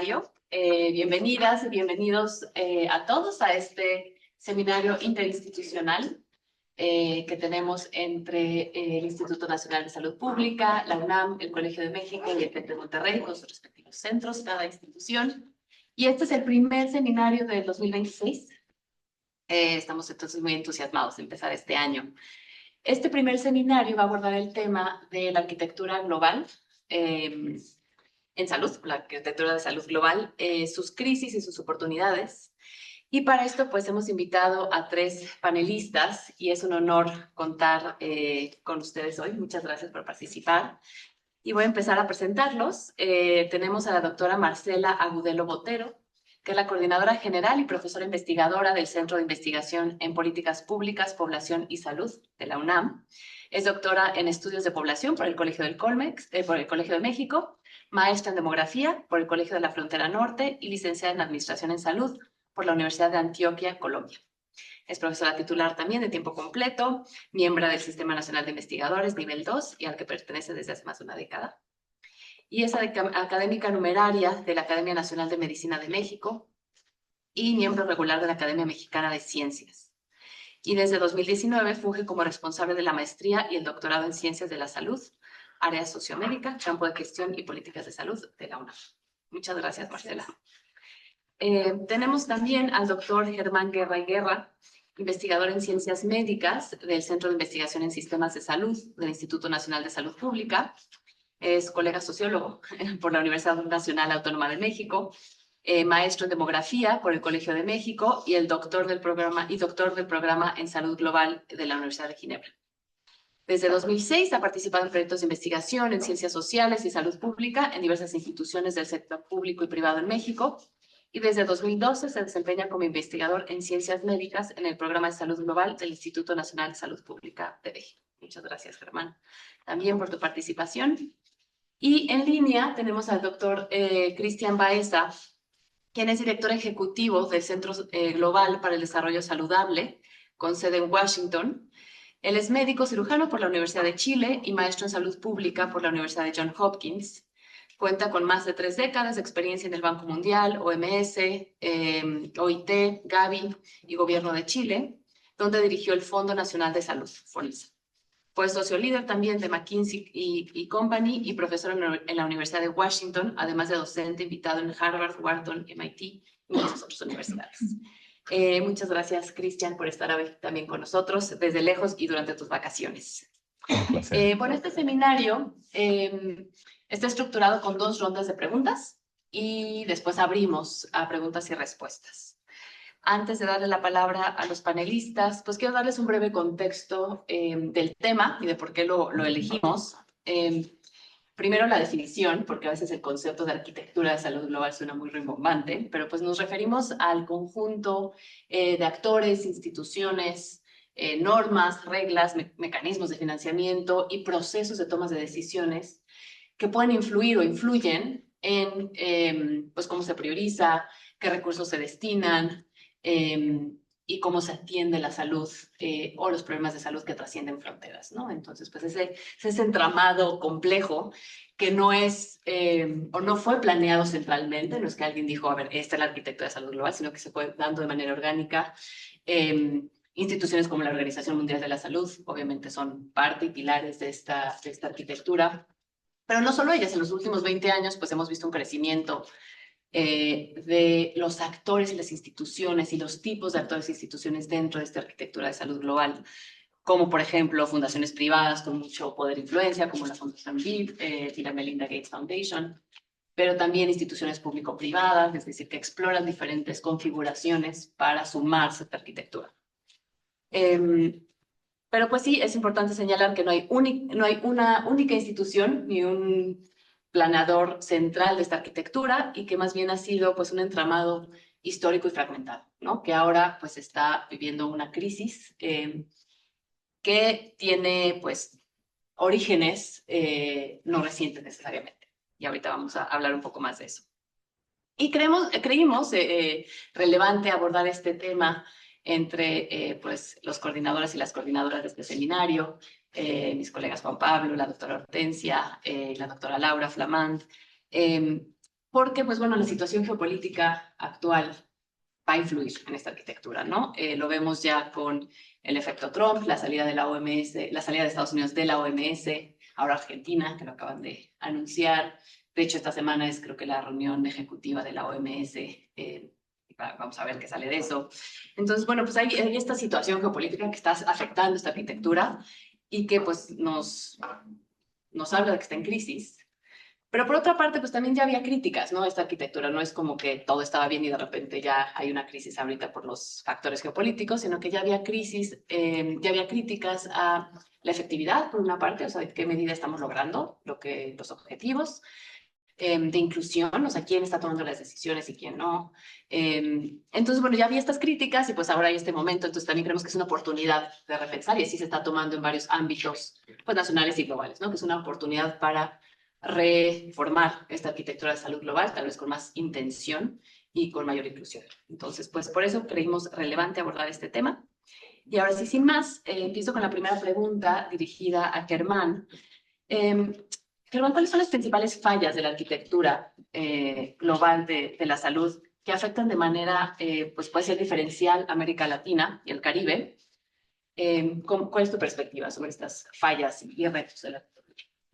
seminario. Bienvenidas y bienvenidos a todos a este seminario interinstitucional que tenemos entre el Instituto Nacional de Salud Pública, la UNAM, el Colegio de México y el TEC de Monterrey, con sus respectivos centros, cada institución. Y este es el primer seminario del 2026. Estamos entonces muy entusiasmados de empezar este año. Este primer seminario va a abordar el tema de la arquitectura global en salud, la arquitectura de salud global, sus crisis y sus oportunidades. Y para esto, pues, hemos invitado a 3 panelistas y es un honor contar con ustedes hoy. Muchas gracias por participar. Y voy a empezar a presentarlos. Tenemos a la doctora Marcela Agudelo Botero, que es la coordinadora general y profesora investigadora del Centro de Investigación en Políticas Públicas, Población y Salud de la UNAM. Es doctora en Estudios de Población por el Colegio del Colmex, por el Colegio de México, maestra en Demografía por el Colegio de la Frontera Norte y licenciada en Administración en Salud por la Universidad de Antioquia, Colombia. Es profesora titular también de tiempo completo, miembro del Sistema Nacional de Investigadores, nivel 2, y al que pertenece desde hace más de una década. Y es académica numeraria de la Academia Nacional de Medicina de México y miembro regular de la Academia Mexicana de Ciencias. Y desde 2019 funge como responsable de la maestría y el doctorado en Ciencias de la Salud, área sociomédica, campo de gestión y políticas de salud de la UNAM. Muchas gracias, Marcela. Tenemos también al doctor Germán Guerra y Guerra, investigador en Ciencias Médicas del Centro de Investigación en Sistemas de Salud del Instituto Nacional de Salud Pública. Es colega sociólogo por la Universidad Nacional Autónoma de México, maestro en Demografía por el Colegio de México y doctor del programa en Salud Global de la Universidad de Ginebra. Desde 2006 ha participado en proyectos de investigación en ciencias sociales y salud pública en diversas instituciones del sector público y privado en México, y desde 2012 se desempeña como investigador en ciencias médicas en el programa de salud global del Instituto Nacional de Salud Pública de México. Muchas gracias, Germán, también por tu participación. Y en línea tenemos al doctor Cristian Baeza, quien es director ejecutivo del Centro Global para el Desarrollo Saludable, con sede en Washington. Él es médico cirujano por la Universidad de Chile y maestro en salud pública por la Universidad de Johns Hopkins. Cuenta con más de 3 décadas de experiencia en el Banco Mundial, OMS, OIT, Gavi y Gobierno de Chile, donde dirigió el Fondo Nacional de Salud, FONASA. Fue socio líder también de McKinsey y Company y profesor en la Universidad de Washington, además de docente invitado en Harvard, Wharton, MIT y muchas otras universidades. Muchas gracias, Cristian, por estar hoy también con nosotros desde lejos y durante tus vacaciones. Un placer. Bueno, este seminario está estructurado con 2 rondas de preguntas y después abrimos a preguntas y respuestas. Antes de darle la palabra a los panelistas, pues quiero darles un breve contexto del tema y de por qué lo elegimos. Primero la definición, porque a veces el concepto de arquitectura de salud global suena muy rimbombante, pero pues nos referimos al conjunto de actores, instituciones, normas, reglas, mecanismos de financiamiento y procesos de tomas de decisiones que pueden influir o influyen en pues cómo se prioriza, qué recursos se destinan, y cómo se atiende la salud o los problemas de salud que trascienden fronteras, ¿no? Entonces, pues ese entramado complejo que no es o no fue planeado centralmente, no es que alguien dijo, a ver, esta es la arquitectura de salud global, sino que se fue dando de manera orgánica. Instituciones como la Organización Mundial de la Salud, obviamente, son parte y pilares de esta arquitectura, pero no solo ellas. En los últimos 20 años, pues hemos visto un crecimiento de los actores y las instituciones y los tipos de actores e instituciones dentro de esta arquitectura de salud global, como por ejemplo fundaciones privadas con mucho poder e influencia, como la Fundación Bill y la Melinda Gates Foundation, pero también instituciones público-privadas, es decir, que exploran diferentes configuraciones para sumarse a esta arquitectura. Pero pues sí, es importante señalar que no hay una única institución ni un planador central de esta arquitectura y que más bien ha sido pues un entramado histórico y fragmentado, ¿no? Que ahora pues está viviendo una crisis que tiene pues orígenes no recientes necesariamente. Y ahorita vamos a hablar un poco más de eso. Y creímos relevante abordar este tema entre pues, los coordinadores y las coordinadoras de este seminario, mis colegas Juan Pablo, la doctora Hortensia, la doctora Laura Flamand, porque, pues bueno, la situación geopolítica actual va a influir en esta arquitectura, ¿no? Lo vemos ya con el efecto Trump, la salida de la OMS, la salida de Estados Unidos de la OMS, ahora Argentina, que lo acaban de anunciar. De hecho, esta semana es creo que la reunión ejecutiva de la OMS. Vamos a ver qué sale de eso. Entonces, bueno, pues hay esta situación geopolítica que está afectando esta arquitectura y que pues nos habla de que está en crisis. Pero por otra parte, pues también ya había críticas, ¿no? Esta arquitectura no es como que todo estaba bien y de repente ya hay una crisis ahorita por los factores geopolíticos, sino que ya había crisis, ya había críticas a la efectividad, por una parte, o sea, de qué medida estamos logrando los objetivos, de inclusión, o sea, quién está tomando las decisiones y quién no. Entonces, bueno, ya había estas críticas y pues ahora hay este momento, entonces también creemos que es una oportunidad de repensar y así se está tomando en varios ámbitos, pues nacionales y globales, ¿no? Que es una oportunidad para reformar esta arquitectura de salud global, tal vez con más intención y con mayor inclusión. Entonces, pues por eso creímos relevante abordar este tema. Y ahora sí, sin más, empiezo con la primera pregunta dirigida a Germán. Germán, ¿cuáles son las principales fallas de la arquitectura global de la salud que afectan de manera, pues puede ser diferencial a América Latina y el Caribe? ¿Cuál es tu perspectiva sobre estas fallas y retos de la arquitectura?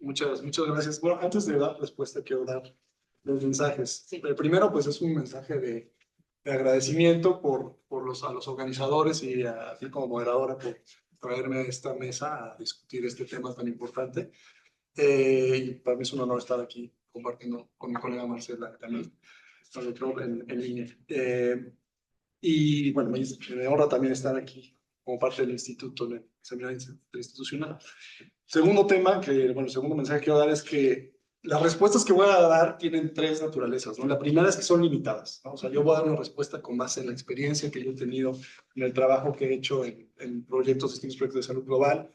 Muchas gracias. Bueno, antes de dar respuesta, quiero dar los mensajes. Sí. El primero, pues, es un mensaje de agradecimiento a los organizadores y a ti como moderadora por traerme a esta mesa a discutir este tema tan importante. Y para mí es un honor estar aquí compartiendo con mi colega Marcela también en línea. Y bueno, me honra también estar aquí como parte del instituto, en el seminario institucional. Segundo tema, el segundo mensaje que quiero dar es que las respuestas que voy a dar tienen tres naturalezas, ¿no? La primera es que son limitadas, ¿no? O sea, yo voy a dar una respuesta con base en la experiencia que yo he tenido en el trabajo que he hecho en proyectos, distintos proyectos de salud global,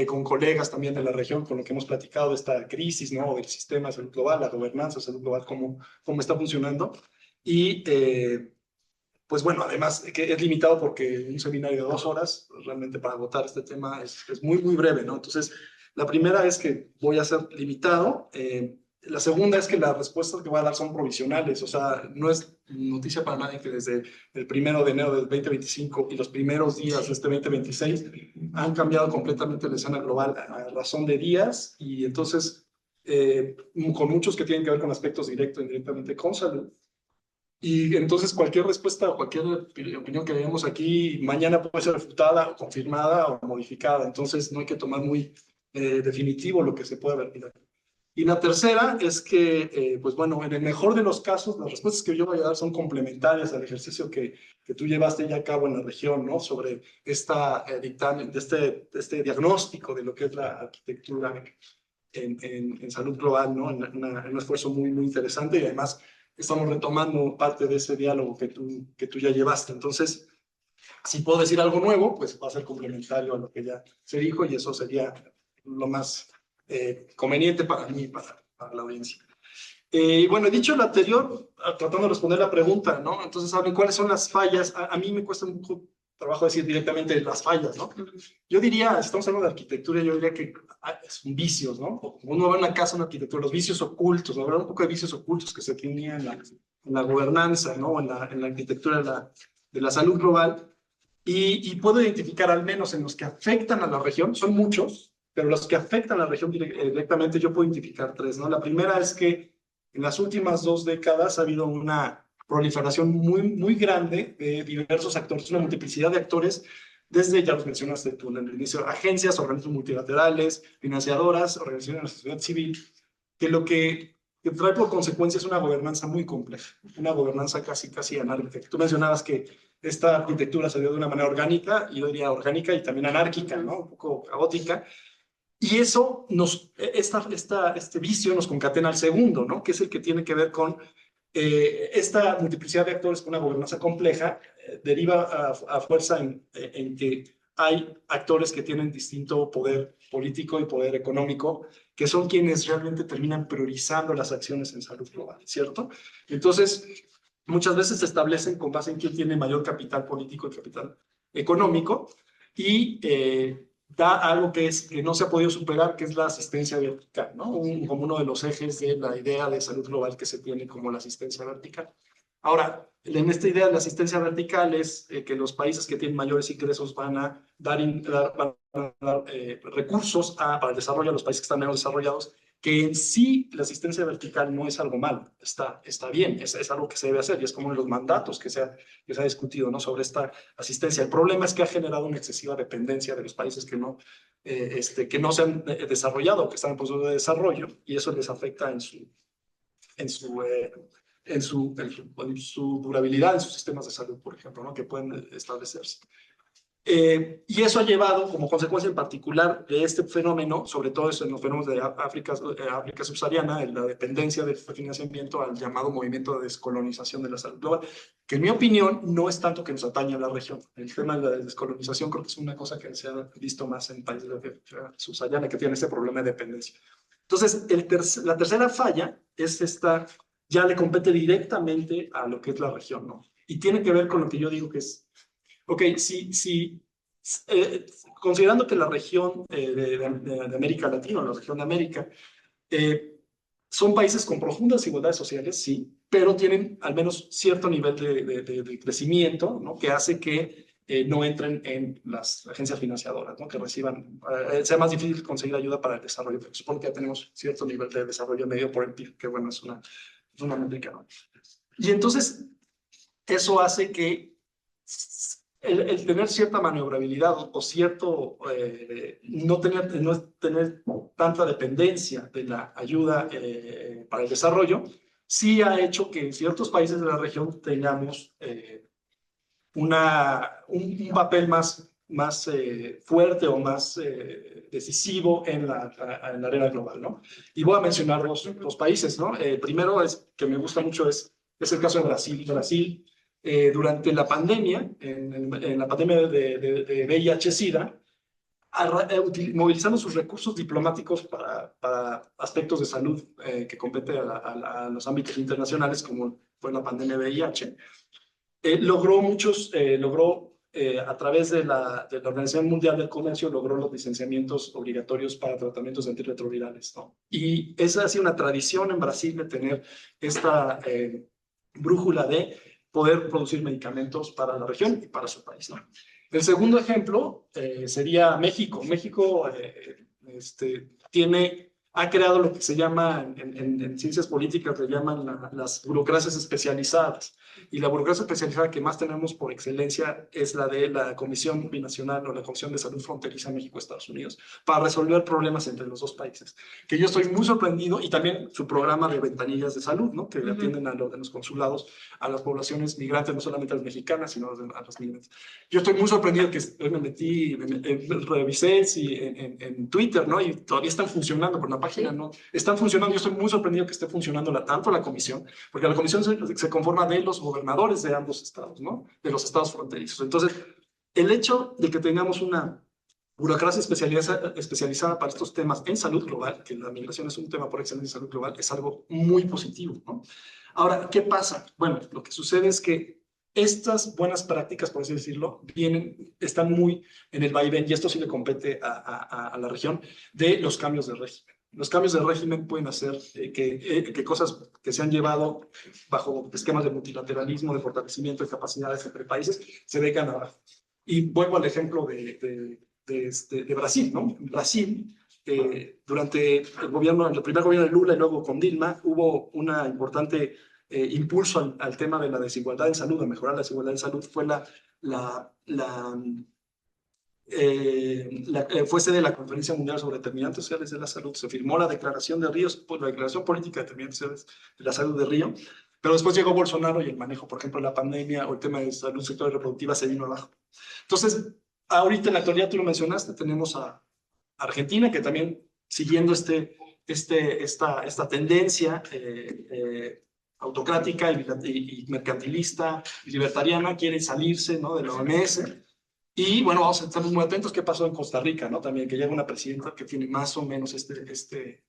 con colegas también de la región, con lo que hemos platicado de esta crisis, ¿no? Del sistema de salud global, la gobernanza de salud global, cómo está funcionando. Y pues bueno, además que es limitado porque un seminario de 2 horas, realmente para agotar este tema es muy, muy breve, ¿no? Entonces, la primera es que voy a ser limitado. La segunda es que las respuestas que voy a dar son provisionales, o sea, no es noticia para nadie que desde el 1 de enero del 2025 y los primeros días de este 2026 han cambiado completamente la escena global a razón de días y entonces con muchos que tienen que ver con aspectos directos e indirectamente con salud. Y entonces cualquier respuesta o cualquier opinión que veamos aquí mañana puede ser refutada, o confirmada o modificada. Entonces no hay que tomar muy definitivo lo que se puede ver. Y la tercera es que, pues bueno, en el mejor de los casos, las respuestas que yo voy a dar son complementarias al ejercicio que tú llevaste ya a cabo en la región, ¿no? Sobre dictamen, este diagnóstico de lo que es la arquitectura en salud global, ¿no? En un esfuerzo muy, muy interesante y además estamos retomando parte de ese diálogo que tú ya llevaste. Entonces, si puedo decir algo nuevo, pues va a ser complementario a lo que ya se dijo y eso sería lo más conveniente para mí y para la audiencia. Y bueno, he dicho lo anterior, tratando de responder la pregunta, ¿no? Entonces, ¿saben cuáles son las fallas? A mí me cuesta mucho trabajo decir directamente las fallas, ¿no? Yo diría, si estamos hablando de arquitectura, yo diría que son vicios, ¿no? Uno va a una casa, una arquitectura, los vicios ocultos, ¿no? Habrá un poco de vicios ocultos que se tenían en la gobernanza, ¿no? En la arquitectura de la salud global. Y puedo identificar al menos en los que afectan a la región, son muchos, pero los que afectan a la región directamente yo puedo identificar 3, ¿no? La primera es que en las últimas 2 décadas ha habido una proliferación muy, muy grande de diversos actores, una multiplicidad de actores, desde, ya los mencionaste tú en el inicio, agencias, organismos multilaterales, financiadoras, organizaciones de la sociedad civil, que lo que trae por consecuencia es una gobernanza muy compleja, una gobernanza casi anárquica. Tú mencionabas que esta arquitectura se dio de una manera orgánica, y yo diría orgánica y también anárquica, ¿no? Un poco caótica. Y eso este vicio nos concatena al segundo, ¿no? Que es el que tiene que ver con esta multiplicidad de actores con una gobernanza compleja, deriva a fuerza en que hay actores que tienen distinto poder político y poder económico, que son quienes realmente terminan priorizando las acciones en salud global, ¿cierto? Entonces, muchas veces se establecen con base en quién tiene mayor capital político y capital económico, y da algo que no se ha podido superar, que es la asistencia vertical, ¿no? Como uno de los ejes de la idea de salud global que se tiene como la asistencia vertical. Ahora, en esta idea de la asistencia vertical es que los países que tienen mayores ingresos van a dar, recursos para el desarrollo a los países que están menos desarrollados, que en sí la asistencia vertical no es algo malo, está bien, es algo que se debe hacer y es como uno de los mandatos que se ha discutido, ¿no? Sobre esta asistencia. El problema es que ha generado una excesiva dependencia de los países que no se han desarrollado, que están en proceso de desarrollo, y eso les afecta en su durabilidad en sus sistemas de salud, por ejemplo, ¿no? Que pueden establecerse. Y eso ha llevado, como consecuencia en particular de este fenómeno, sobre todo eso en los fenómenos de África subsahariana, en la dependencia del financiamiento, al llamado movimiento de descolonización de la salud global, que en mi opinión no es tanto que nos atañe a la región. El tema de la descolonización creo que es una cosa que se ha visto más en países de África subsahariana que tienen ese problema de dependencia. Entonces, la tercera falla es ya le compete directamente a lo que es la región, ¿no? Y tiene que ver con lo que yo digo que es, ok, considerando que la región de América Latina, la región de América, son países con profundas desigualdades sociales, sí, pero tienen al menos cierto nivel de crecimiento, ¿no? Que hace que no entren en las agencias financiadoras, ¿no? Que reciban, sea más difícil conseguir ayuda para el desarrollo. Pero supongo que ya tenemos cierto nivel de desarrollo medio por el PIB, que bueno, es una métrica, ¿no? Y entonces, eso hace que el tener cierta maniobrabilidad o cierto, no tener tanta dependencia de la ayuda para el desarrollo, sí ha hecho que en ciertos países de la región tengamos un papel más fuerte o más decisivo en la arena global, ¿no? Y voy a mencionar dos países, ¿no? Primero que me gusta mucho es el caso de Brasil. Brasil, durante la pandemia, en la pandemia de VIH-Sida, movilizando sus recursos diplomáticos para aspectos de salud que compete a los ámbitos internacionales, como fue la pandemia de VIH, logró a través de la Organización Mundial del Comercio, logró los licenciamientos obligatorios para tratamientos antirretrovirales, ¿no? Y esa ha sido una tradición en Brasil de tener esta brújula de poder producir medicamentos para la región y para su país, ¿no? El segundo ejemplo sería México. México ha creado lo que se llama, en ciencias políticas, le llaman las burocracias especializadas. Y la burocracia especializada que más tenemos por excelencia es la de la Comisión Binacional o la Comisión de Salud Fronteriza México-Estados Unidos, para resolver problemas entre los dos países. Que yo estoy muy sorprendido, y también su programa de ventanillas de salud, ¿no? Que atienden a los consulados, a las poblaciones migrantes, no solamente a las mexicanas, sino a las migrantes. Yo estoy muy sorprendido que revisé en Twitter, ¿no? Y todavía están funcionando por la página, ¿no? Están funcionando. Yo estoy muy sorprendido que esté funcionando tanto la comisión, porque la comisión se conforma de los gobernadores de ambos estados, ¿no? De los estados fronterizos. Entonces, el hecho de que tengamos una burocracia especializada para estos temas en salud global, que la migración es un tema por excelencia en salud global, es algo muy positivo, ¿no? Ahora, ¿qué pasa? Bueno, lo que sucede es que estas buenas prácticas, por así decirlo, están muy en el vaivén, y esto sí le compete a la región, de los cambios de régimen. Los cambios de régimen pueden hacer que cosas que se han llevado bajo esquemas de multilateralismo, de fortalecimiento de capacidades entre países, se vengan abajo. Y vuelvo al ejemplo de Brasil, ¿no? Brasil, durante el primer gobierno de Lula y luego con Dilma, hubo una importante impulso al tema de la desigualdad en salud, a mejorar la desigualdad en salud. Fue sede de la Conferencia Mundial sobre Determinantes Sociales de la Salud. Se firmó la Declaración de Río, la Declaración Política de Determinantes Sociales de la Salud de Río, pero después llegó Bolsonaro y el manejo, por ejemplo, de la pandemia o el tema de salud sexual y reproductiva se vino abajo. Entonces, ahorita en la actualidad, tú lo mencionaste, tenemos a Argentina, que también siguiendo esta tendencia autocrática y mercantilista y libertariana, quiere salirse, ¿no? De la OMS. Y bueno, vamos a estar muy atentos qué pasó en Costa Rica, ¿no? También que llega una presidenta que tiene más o menos este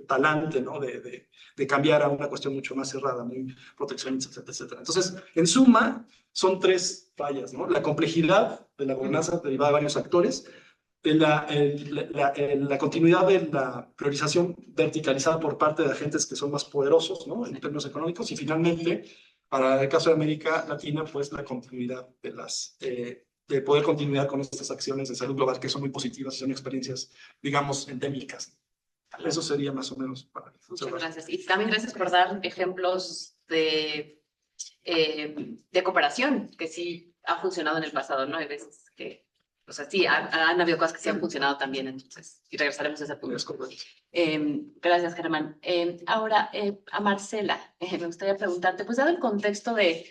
talante, ¿no? De cambiar a una cuestión mucho más cerrada, muy proteccionista, etcétera, etcétera. Entonces, en suma, son tres fallas, ¿no? La complejidad de la gobernanza derivada de varios actores, la continuidad de la priorización verticalizada por parte de agentes que son más poderosos, ¿no? En términos económicos, y finalmente, para el caso de América Latina, pues la continuidad de poder continuar con estas acciones de salud global que son muy positivas y son experiencias, digamos, endémicas. Eso sería más o menos para... Muchas gracias. Y también gracias por dar ejemplos de cooperación, que sí ha funcionado en el pasado, ¿no? Hay veces que, o sea, sí, han habido cosas que sí han funcionado también, entonces, y regresaremos a ese punto. Gracias, Germán. Ahora, a Marcela, me gustaría preguntarte, pues dado el contexto de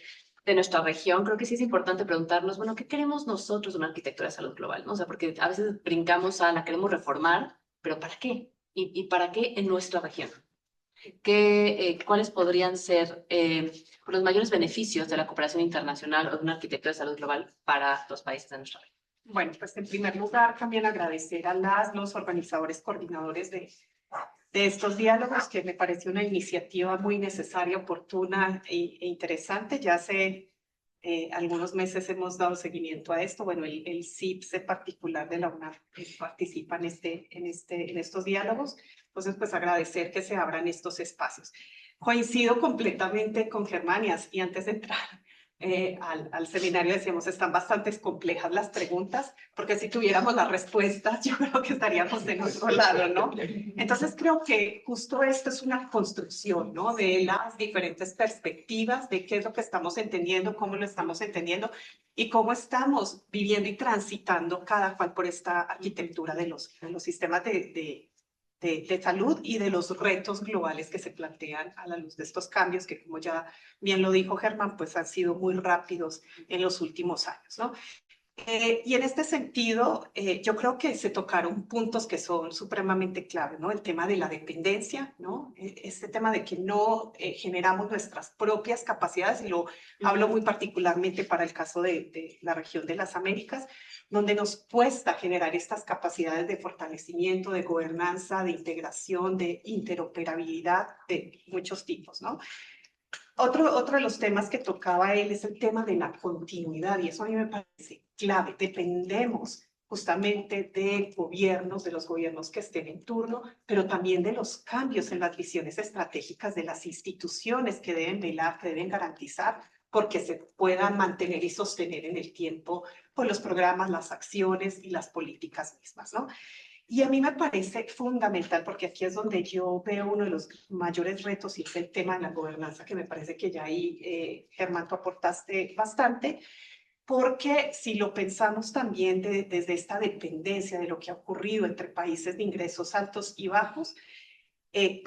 nuestra región, creo que sí es importante preguntarnos, bueno, ¿qué queremos nosotros de una arquitectura de salud global? ¿No? O sea, porque a veces brincamos a la queremos reformar, pero ¿para qué? ¿Y para qué en nuestra región? ¿Cuáles podrían ser los mayores beneficios de la cooperación internacional o de una arquitectura de salud global para los países de nuestra región? Bueno, pues en primer lugar también agradecer a los organizadores, coordinadores de estos diálogos, que me parece una iniciativa muy necesaria, oportuna e interesante. Ya hace algunos meses hemos dado seguimiento a esto. Bueno, el CIPS en particular de la UNAM participa en estos diálogos. Entonces, pues agradecer que se abran estos espacios. Coincido completamente con Germanias, y antes de entrar al seminario decíamos, están bastante complejas las preguntas, porque si tuviéramos las respuestas, yo creo que estaríamos en otro lado, ¿no? Entonces creo que justo esto es una construcción, ¿no? De las diferentes perspectivas, de qué es lo que estamos entendiendo, cómo lo estamos entendiendo y cómo estamos viviendo y transitando cada cual por esta arquitectura de los sistemas de salud y de los retos globales que se plantean a la luz de estos cambios que, como ya bien lo dijo Germán, pues han sido muy rápidos en los últimos años, ¿no? Y en este sentido, yo creo que se tocaron puntos que son supremamente clave, ¿no? El tema de la dependencia, ¿no? Este tema de que no generamos nuestras propias capacidades, y lo hablo muy particularmente para el caso de la región de las Américas, donde nos cuesta generar estas capacidades de fortalecimiento, de gobernanza, de integración, de interoperabilidad de muchos tipos, ¿no? Otro de los temas que tocaba él es el tema de la continuidad, y eso a mí me parece clave. Dependemos justamente de gobiernos, de los gobiernos que estén en turno, pero también de los cambios en las visiones estratégicas de las instituciones que deben velar, que deben garantizar, porque se puedan mantener y sostener en el tiempo por los programas, las acciones y las políticas mismas, ¿no? Y a mí me parece fundamental, porque aquí es donde yo veo uno de los mayores retos, y es el tema de la gobernanza, que me parece que ya ahí, Germán, tú aportaste bastante, porque si lo pensamos también desde esta dependencia de lo que ha ocurrido entre países de ingresos altos y bajos,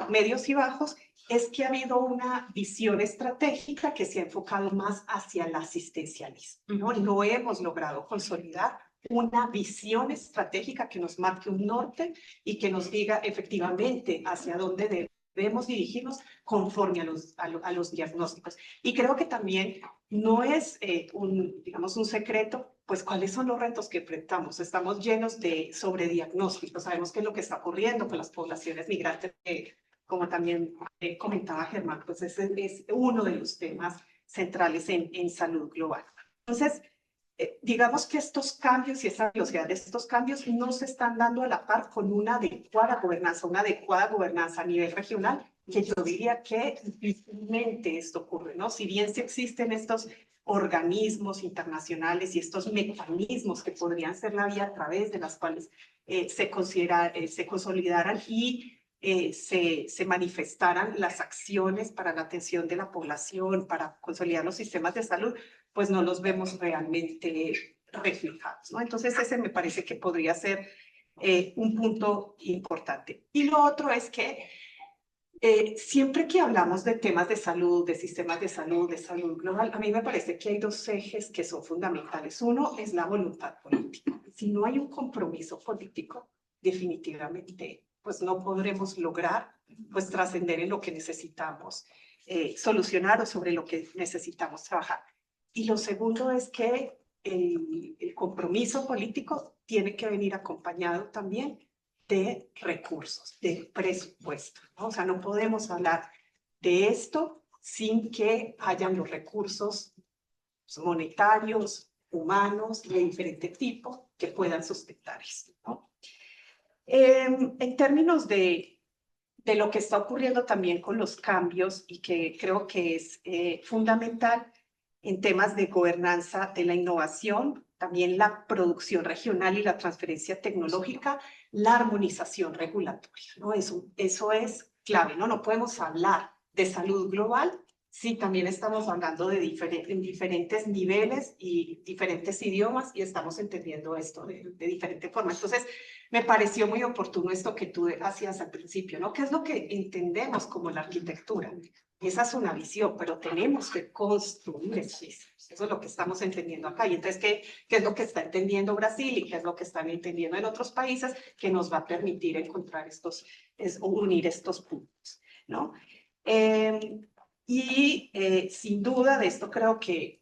medios y bajos, es que ha habido una visión estratégica que se ha enfocado más hacia el asistencialismo, ¿no? No hemos logrado consolidar una visión estratégica que nos marque un norte y que nos diga efectivamente hacia dónde debemos dirigirnos conforme a los diagnósticos. Y creo que también no es digamos, un secreto, pues cuáles son los retos que enfrentamos. Estamos llenos de sobrediagnósticos. Sabemos qué es lo que está ocurriendo con las poblaciones migrantes, como también comentaba Germán, pues ese es uno de los temas centrales en salud global. Entonces, digamos que estos cambios y esa velocidad de estos cambios no se están dando a la par con una adecuada gobernanza a nivel regional, que yo diría que difícilmente esto ocurre, ¿no? Si bien sí existen estos organismos internacionales y estos mecanismos que podrían ser la vía a través de las cuales se consolidaran y se manifestaran las acciones para la atención de la población, para consolidar los sistemas de salud, pues no los vemos realmente reflejados, ¿no? Entonces ese me parece que podría ser un punto importante. Y lo otro es que siempre que hablamos de temas de salud, de sistemas de salud global, a mí me parece que hay dos ejes que son fundamentales. Uno es la voluntad política. Si no hay un compromiso político, definitivamente, pues no podremos lograr, pues trascender en lo que necesitamos solucionar o sobre lo que necesitamos trabajar. Y lo segundo es que el compromiso político tiene que venir acompañado también de recursos, de presupuesto, ¿no? O sea, no podemos hablar de esto sin que hayan los recursos monetarios, humanos de diferente tipo que puedan sustentar esto, ¿no? En términos de lo que está ocurriendo también con los cambios y que creo que es fundamental en temas de gobernanza de la innovación, también la producción regional y la transferencia tecnológica, la armonización regulatoria, ¿no? Eso es clave, ¿no? No podemos hablar de salud global si también estamos hablando de en diferentes niveles y diferentes idiomas y estamos entendiendo esto de diferente forma. Entonces, me pareció muy oportuno esto que tú hacías al principio, ¿no? ¿Qué es lo que entendemos como la arquitectura? Esa es una visión, pero tenemos que construir eso. Eso es lo que estamos entendiendo acá. Y entonces, ¿qué es lo que está entendiendo Brasil y qué es lo que están entendiendo en otros países que nos va a permitir encontrar unir estos puntos, ¿no? Sin duda de esto creo que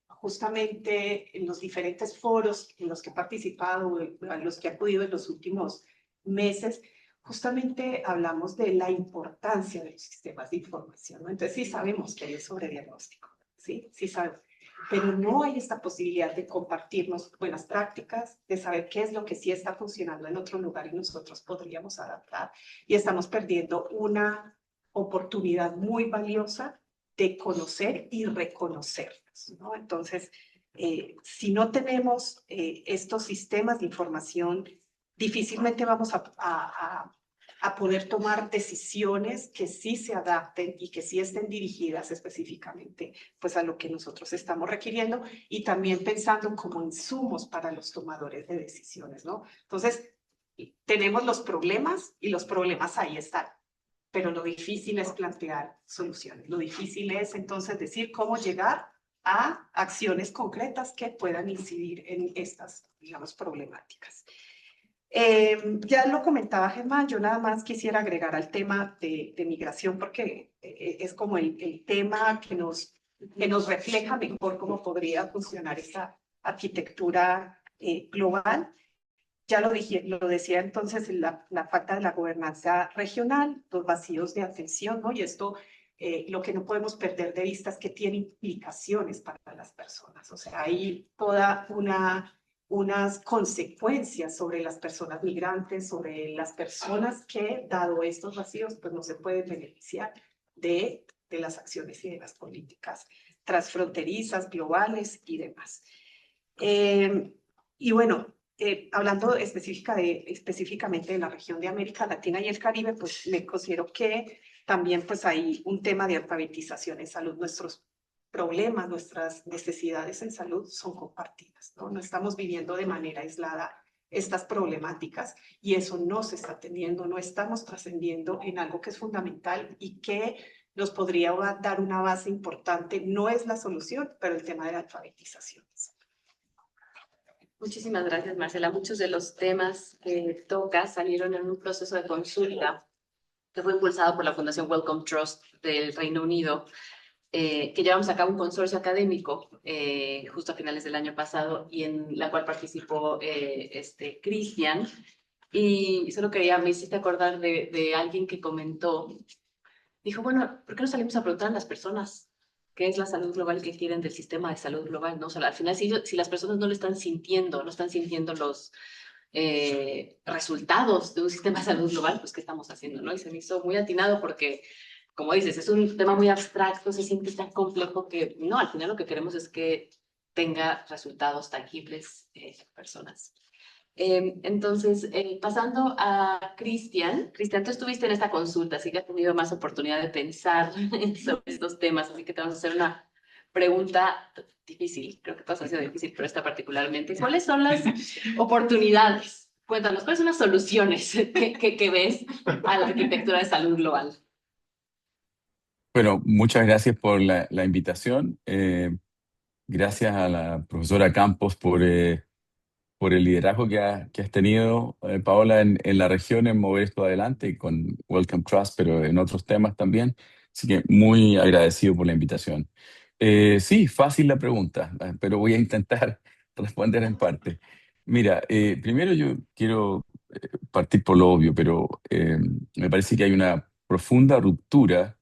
justamente en los diferentes foros en los que he participado, a los que he acudido en los últimos meses, justamente hablamos de la importancia de los sistemas de información, ¿no? Entonces sí sabemos que hay sobrediagnóstico, ¿sí? Sí sabemos, pero no hay esta posibilidad de compartirnos buenas prácticas, de saber qué es lo que sí está funcionando en otro lugar y nosotros podríamos adaptar, y estamos perdiendo una oportunidad muy valiosa de conocer y reconocernos, ¿no? Entonces, si no tenemos estos sistemas de información, difícilmente vamos a poder tomar decisiones que sí se adapten y que sí estén dirigidas específicamente pues, a lo que nosotros estamos requiriendo y también pensando como insumos para los tomadores de decisiones, ¿no? Entonces, tenemos los problemas y los problemas ahí están, pero lo difícil es plantear soluciones. Lo difícil es entonces decir cómo llegar a acciones concretas que puedan incidir en estas, digamos, problemáticas. Ya lo comentaba Germán, yo nada más quisiera agregar al tema de migración porque es como el tema que nos refleja mejor cómo podría funcionar esta arquitectura global. Ya lo decía entonces, la falta de la gobernanza regional, los vacíos de atención, ¿no? Y esto, lo que no podemos perder de vista es que tiene implicaciones para las personas. O sea, hay toda unas consecuencias sobre las personas migrantes, sobre las personas que, dado estos vacíos, pues no se pueden beneficiar de las acciones y de las políticas transfronterizas, globales y demás. Y bueno, hablando específicamente de la región de América Latina y el Caribe, pues me considero que también pues hay un tema de alfabetización en salud. Nuestros problemas, nuestras necesidades en salud son compartidas, ¿no? No estamos viviendo de manera aislada estas problemáticas y eso no se está teniendo, no estamos trascendiendo en algo que es fundamental y que nos podría dar una base importante. No es la solución, pero el tema de la alfabetización. Muchísimas gracias, Marcela. Muchos de los temas que tocas salieron en un proceso de consulta que fue impulsado por la Fundación Wellcome Trust del Reino Unido, que llevamos a cabo un consorcio académico justo a finales del año pasado y en la cual participó Cristian. Y solo me hiciste acordar de alguien que comentó, dijo, bueno, ¿por qué no salimos a preguntar a las personas qué es la salud global que quieren del sistema de salud global? ¿No? O sea, al final, si las personas no lo están sintiendo, no están sintiendo los resultados de un sistema de salud global, pues ¿qué estamos haciendo? ¿No? Y se me hizo muy atinado porque, como dices, es un tema muy abstracto, se siente tan complejo que no, al final lo que queremos es que tenga resultados tangibles personas. Entonces, pasando a Cristian. Cristian, tú estuviste en esta consulta, así que has tenido más oportunidad de pensar sobre estos temas, así que te vamos a hacer una pregunta difícil, creo que todas han sido difícil, pero esta particularmente. ¿Cuáles son las oportunidades? Cuéntanos, ¿cuáles son las soluciones que ves a la arquitectura de salud global? Bueno, muchas gracias por la invitación. Gracias a la profesora Campos por el liderazgo que has tenido, Paola, en la región en mover esto adelante y con Wellcome Trust, pero en otros temas también. Así que muy agradecido por la invitación. Sí, fácil la pregunta, pero voy a intentar responder en parte. Mira, primero yo quiero partir por lo obvio, pero me parece que hay una profunda ruptura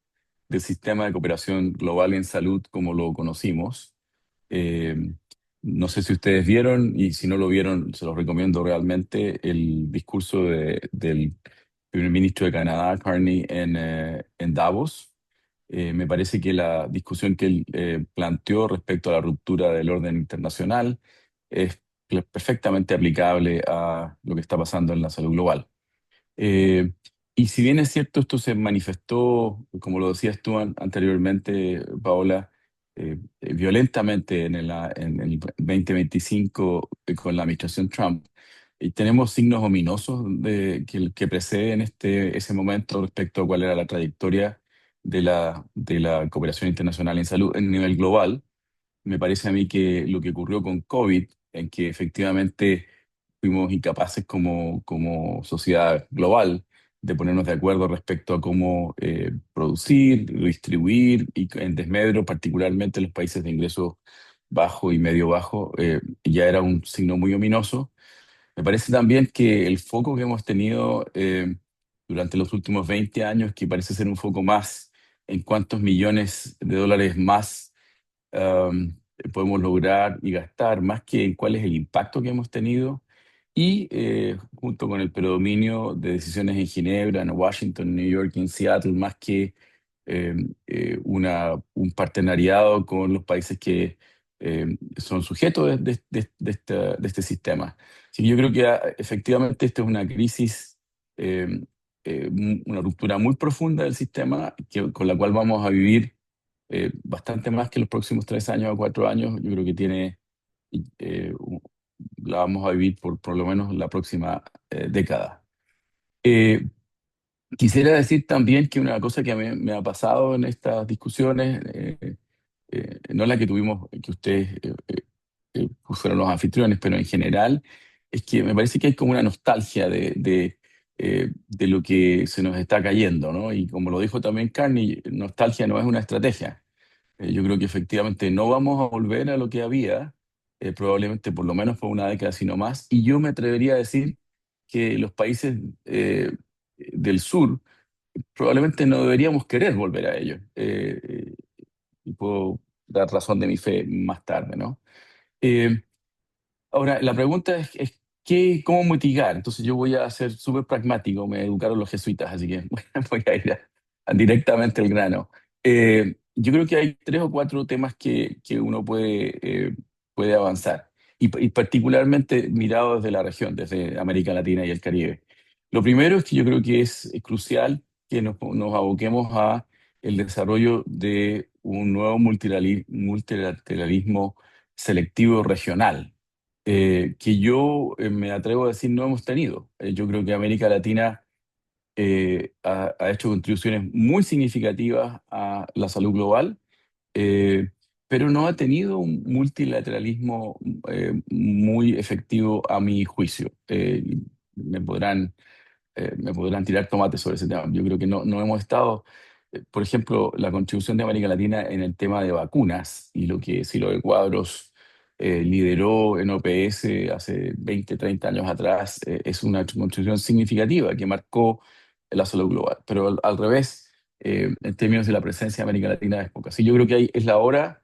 del sistema de cooperación global en salud como lo conocimos. No sé si ustedes vieron, y si no lo vieron, se los recomiendo realmente, el discurso del primer ministro de Canadá, Carney, en Davos. Me parece que la discusión que él planteó respecto a la ruptura del orden internacional es perfectamente aplicable a lo que está pasando en la salud global. Eh, y si bien es cierto, esto se manifestó, como lo decías tú anteriormente, Paola, violentamente en el 2025 con la administración Trump, y tenemos signos ominosos que preceden ese momento respecto a cuál era la trayectoria de la cooperación internacional en salud en nivel global. Me parece a mí que lo que ocurrió con COVID, en que efectivamente fuimos incapaces como sociedad global de ponernos de acuerdo respecto a cómo producir, distribuir y en desmedro, particularmente en los países de ingresos bajo y medio bajo, ya era un signo muy ominoso. Me parece también que el foco que hemos tenido durante los últimos 20 años, que parece ser un foco más en cuántos millones de dólares más um, podemos lograr y gastar, más que en cuál es el impacto que hemos tenido, y junto con el predominio de decisiones en Ginebra, en Washington, New York y en Seattle, más que un partenariado con los países que son sujetos de este sistema. Así que yo creo que efectivamente esto es una crisis, eh, una ruptura muy profunda del sistema con la cual vamos a vivir bastante más que los próximos 3 años o 4 años. Yo creo que eh, u- la vamos a vivir por lo menos la próxima década. Eh, Quisiera decir también que una cosa que a mí me ha pasado en estas discusiones, no la que tuvimos, que ustedes fueron los anfitriones, pero en general, es que me parece que hay como una nostalgia de lo que se nos está cayendo, ¿no? Y como lo dijo también Carney, nostalgia no es una estrategia. Yo creo que efectivamente no vamos a volver a lo que había, probablemente por lo menos por una década, sino más. Y yo me atrevería a decir que los países del sur probablemente no deberíamos querer volver a ello. Y puedo dar razón de mi fe más tarde, ¿no? Eh, Ahora, la pregunta es ¿cómo mitigar? Entonces yo voy a ser súper pragmático, me educaron los jesuitas, así que voy a ir directamente al grano. Yo creo que hay 3 o 4 temas que uno puede avanzar, y particularmente mirado desde la región, desde América Latina y el Caribe. Lo primero es que yo creo que es crucial que nos aboquemos a el desarrollo de un nuevo multilateralismo selectivo regional, que yo me atrevo a decir no hemos tenido. Yo creo que América Latina ha hecho contribuciones muy significativas a la salud global, eh, pero no ha tenido un multilateralismo muy efectivo a mi juicio. Me podrán me podrán tirar tomates sobre ese tema. Yo creo que no hemos estado, por ejemplo, la contribución de América Latina en el tema de vacunas y lo que Ciro de Cuadros lideró en OPS hace 20, 30 años atrás, es una contribución significativa que marcó la salud global. Pero al revés, en términos de la presencia de América Latina es poca. Sí, yo creo que ahí es la hora,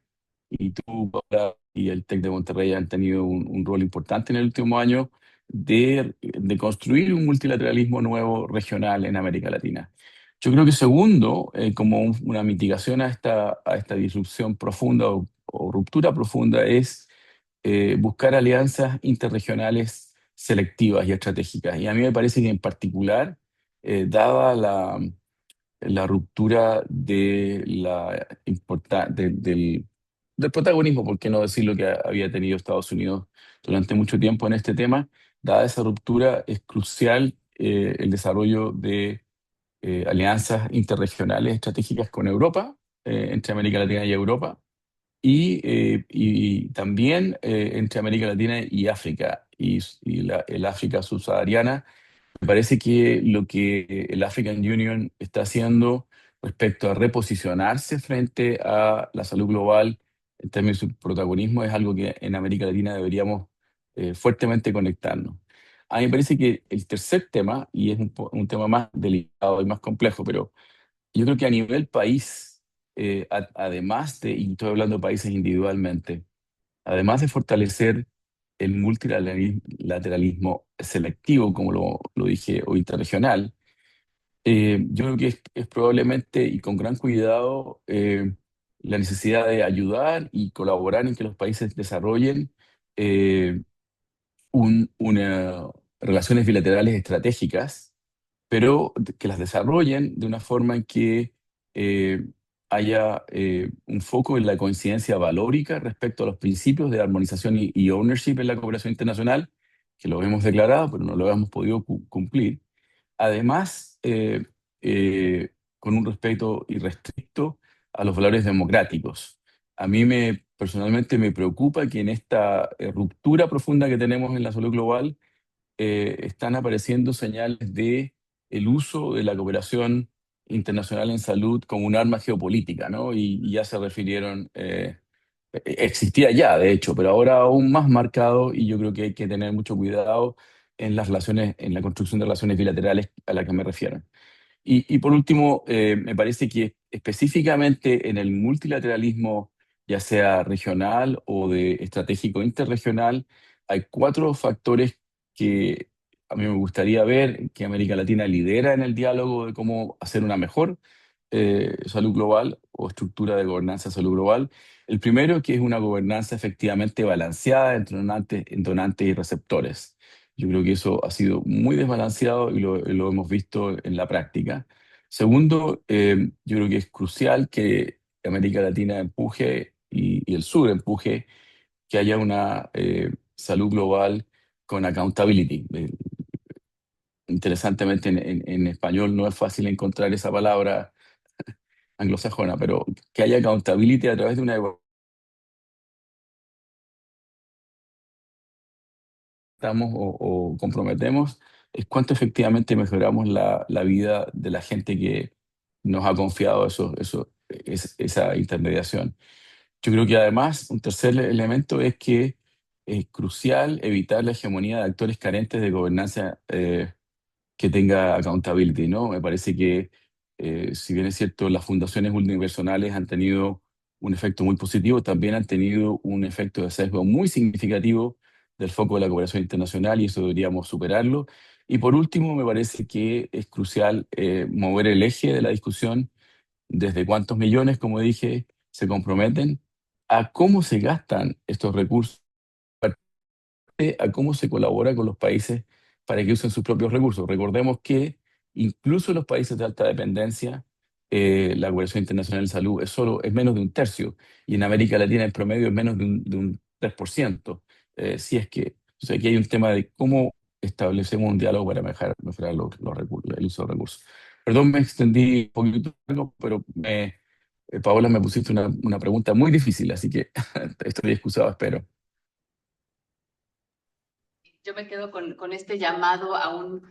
y tú, Paola, y el TEC de Monterrey han tenido un rol importante en el último año de construir un multilateralismo nuevo regional en América Latina. Yo creo que segundo, como una mitigación a esta disrupción profunda o ruptura profunda, es buscar alianzas interregionales selectivas y estratégicas. Y a mí me parece que en particular, dada la ruptura del protagonismo, por qué no decir lo que había tenido Estados Unidos durante mucho tiempo en este tema, dada esa ruptura es crucial el desarrollo de alianzas interregionales estratégicas con Europa, entre América Latina y Europa, y también entre América Latina y África, el África subsahariana. Me parece que lo que el African Union está haciendo respecto a reposicionarse frente a la salud global en términos de su protagonismo es algo que en América Latina deberíamos fuertemente conectarnos. A mí me parece que el tercer tema, y es un tema más delicado y más complejo, pero yo creo que a nivel país, además y estoy hablando de países individualmente, además de fortalecer el multilateralismo selectivo, como lo dije, o interregional, yo creo que es probablemente y con gran cuidado la necesidad de ayudar y colaborar en que los países desarrollen eh, relaciones bilaterales estratégicas, pero que las desarrollen de una forma en que eh, haya un foco en la coincidencia valórica respecto a los principios de armonización y ownership en la cooperación internacional, que lo hemos declarado, pero no lo hemos podido cumplir. Además, con un respeto irrestricto a los valores democráticos. A mí personalmente me preocupa que en esta ruptura profunda que tenemos en la salud global, están apareciendo señales de el uso de la cooperación internacional en salud como un arma geopolítica, ¿no? Y ya se refirieron, existía ya, de hecho, pero ahora aún más marcado, y yo creo que hay que tener mucho cuidado en las relaciones, en la construcción de relaciones bilaterales a la que me refiero. Y por último, me parece que específicamente en el multilateralismo, ya sea regional o de estratégico interregional, hay cuatro factores que a mí me gustaría ver que América Latina lidera en el diálogo de cómo hacer una mejor salud global o estructura de gobernanza de salud global. El primero, que es una gobernanza efectivamente balanceada entre donantes y receptores. Yo creo que eso ha sido muy desbalanceado y lo hemos visto en la práctica. Segundo, yo creo que es crucial que América Latina empuje y el sur empuje que haya una salud global con accountability. Interesantemente, en español no es fácil encontrar esa palabra anglosajona, pero que haya accountability a través de una estamos o comprometemos es cuánto efectivamente mejoramos la vida de la gente que nos ha confiado esa intermediación. Yo creo que además un tercer elemento es que es crucial evitar la hegemonía de actores carentes de gobernanza que tenga accountability, ¿no? Me parece que, si bien es cierto, las fundaciones unipersonales han tenido un efecto muy positivo, también han tenido un efecto de sesgo muy significativo del foco de la cooperación internacional y eso deberíamos superarlo. Y por último, me parece que es crucial mover el eje de la discusión desde cuántos millones, como dije, se comprometen a cómo se gastan estos recursos, a cómo se colabora con los países para que usen sus propios recursos. Recordemos que incluso en los países de alta dependencia, la cooperación internacional en salud es menos de un tercio, y en América Latina en promedio es menos de un 3%. Si es que, o sea, aquí hay un tema de cómo establecemos un diálogo para mejorar el uso de recursos. Perdón, me extendí un poquito, pero Paola, me pusiste una pregunta muy difícil, así que estoy excusado, espero. Yo me quedo con este llamado a un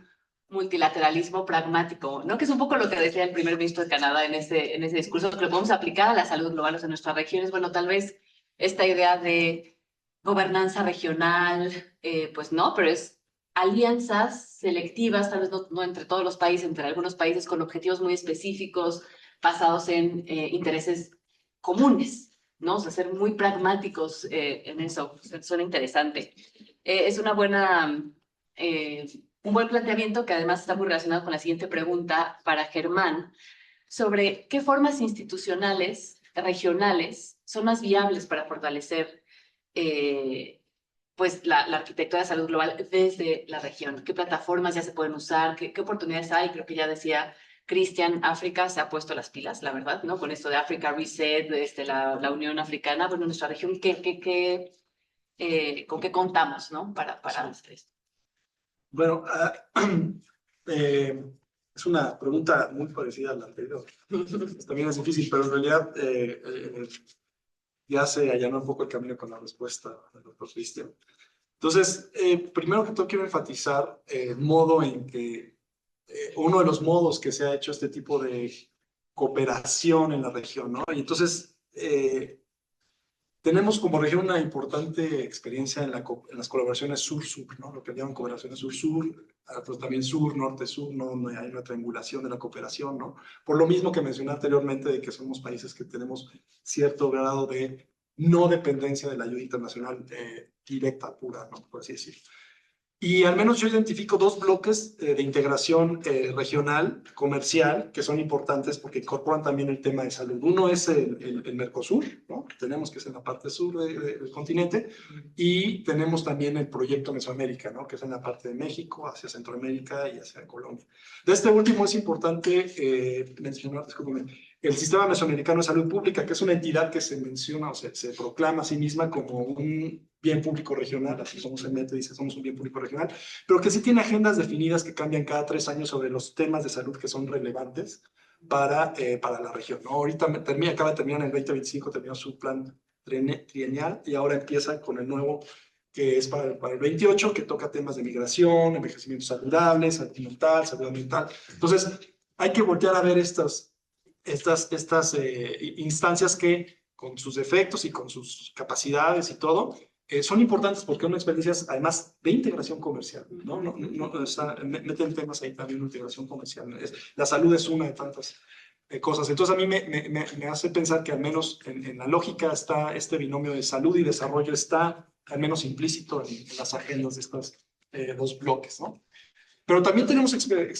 multilateralismo pragmático, ¿no? Que es un poco lo que decía el primer ministro de Canadá en ese discurso, que lo podemos aplicar a la salud global, o sea, en nuestras regiones. Bueno, tal vez esta idea de gobernanza regional, pues no, pero es alianzas selectivas, tal vez no entre todos los países, entre algunos países con objetivos muy específicos, basados en intereses comunes, ¿no? O sea, ser muy pragmáticos en eso, suena interesante. Es eh, un buen planteamiento que además está muy relacionado con la siguiente pregunta para Germán, sobre qué formas institucionales regionales son más viables para fortalecer pues la arquitectura de salud global desde la región. ¿Qué plataformas ya se pueden usar? ¿Qué oportunidades hay? Creo que ya decía Cristian, África se ha puesto las pilas, la verdad, ¿no? Con esto de Africa Reset, la Unión Africana, bueno, nuestra región, ¿con qué contamos, ¿no? Para hacer esto. Bueno, eh, es una pregunta muy parecida a la anterior. También es difícil, pero en realidad ya se allanó un poco el camino con la respuesta del doctor Cristian. Entonces, primero que todo quiero enfatizar el modo en que, uno de los modos que se ha hecho este tipo de cooperación en la región, ¿no? Y entonces, tenemos como región una importante experiencia en las colaboraciones sur-sur, ¿no? Lo que llaman cooperaciones sur-sur, pero también sur, norte-sur, no hay una triangulación de la cooperación, ¿no? Por lo mismo que mencioné anteriormente de que somos países que tenemos cierto grado de no dependencia de la ayuda internacional directa, pura, ¿no? Por así decirlo. Y al menos yo identifico dos bloques de integración regional, comercial, que son importantes porque incorporan también el tema de salud. Uno es el Mercosur, ¿no? Que tenemos, que es en la parte sur del continente, y tenemos también el proyecto Mesoamérica, ¿no? Que es en la parte de México, hacia Centroamérica y hacia Colombia. De este último es importante mencionar, el Sistema Mesoamericano de Salud Pública, que es una entidad que se menciona o se proclama a sí misma como un bien público regional, así como se mete, dice, somos un bien público regional, pero que sí tiene agendas definidas que cambian cada 3 años sobre los temas de salud que son relevantes para la región, ¿no? Ahorita acaba de terminar en el 2025, terminó su plan trienial y ahora empieza con el nuevo que es para el 28, que toca temas de migración, envejecimiento saludable, salud mental, salud ambiental. Entonces, hay que voltear a ver estas instancias que con sus defectos y con sus capacidades y todo, son importantes porque son experiencias además de integración comercial, ¿no? Meten temas ahí también de integración comercial. La salud es una de tantas cosas. Entonces a mí me hace pensar que al menos en la lógica está este binomio de salud y desarrollo está al menos implícito en las agendas de estos dos bloques, ¿no? Pero también tenemos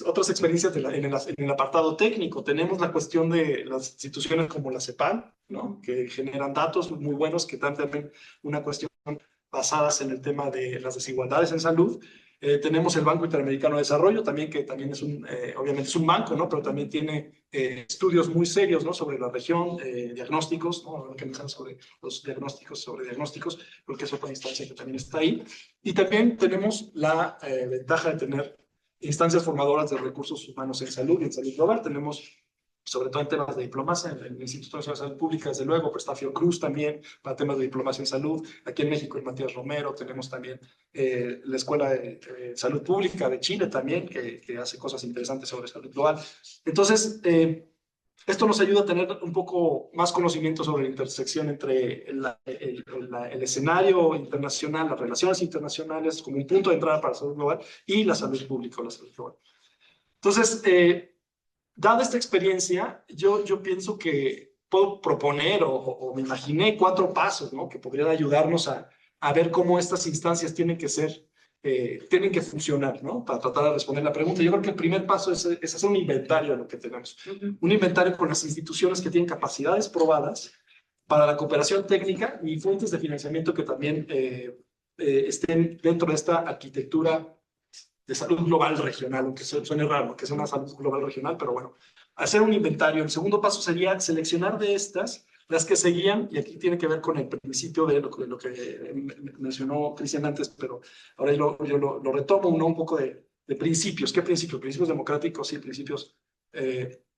otras experiencias en el apartado técnico. Tenemos la cuestión de las instituciones como la CEPAL, ¿no? Que generan datos muy buenos, que dan también una cuestión basadas en el tema de las desigualdades en salud. Tenemos el Banco Interamericano de Desarrollo, también, que también es obviamente es un banco, ¿no? Pero también tiene estudios muy serios, ¿no? Sobre la región, diagnósticos, ¿no? Lo que me sobre los diagnósticos, porque es otra instancia que también está ahí. Y también tenemos la ventaja de tener instancias formadoras de recursos humanos en salud y en salud global. Tenemos, sobre todo en temas de diplomacia, en el Instituto Nacional de Salud Pública, desde luego, pero está Fiocruz también, para temas de diplomacia en salud. Aquí en México, en Matías Romero, tenemos también la Escuela de Salud Pública de Chile también, que hace cosas interesantes sobre salud global. Entonces, esto nos ayuda a tener un poco más conocimiento sobre la intersección entre el escenario internacional, las relaciones internacionales como un punto de entrada para la salud global y la salud pública o la salud global. Entonces, dada esta experiencia, yo pienso que puedo proponer o me imaginé 4 pasos, ¿no? Que podrían ayudarnos a ver cómo estas instancias tienen que funcionar, ¿no? Para tratar de responder la pregunta. Yo creo que el primer paso es hacer un inventario de lo que tenemos. Un inventario con las instituciones que tienen capacidades probadas para la cooperación técnica y fuentes de financiamiento que también estén dentro de esta arquitectura de salud global regional, aunque suene raro, que es una salud global regional, pero bueno, hacer un inventario. El segundo paso sería seleccionar de estas las que seguían, y aquí tiene que ver con el principio de lo que mencionó Cristian antes, pero ahora yo lo retomo, un poco de principios. ¿Qué principios? Principios democráticos y principios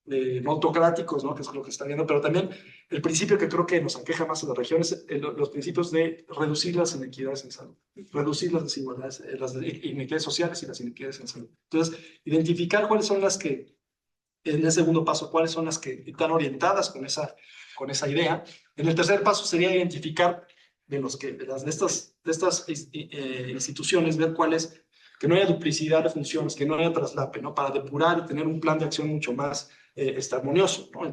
no autocráticos, ¿no? Que es lo que está viendo, pero también el principio que creo que nos aqueja más a las regiones, los principios de reducir las inequidades en salud, reducir las desigualdades, las inequidades sociales y las inequidades en salud. Entonces, identificar cuáles son las que, en el segundo paso, cuáles son las que están orientadas con esa idea. En el tercer paso sería identificar de estas instituciones, ver cuáles, que no haya duplicidad de funciones, que no haya traslape, ¿no? Para depurar y tener un plan de acción mucho más armonioso, ¿no?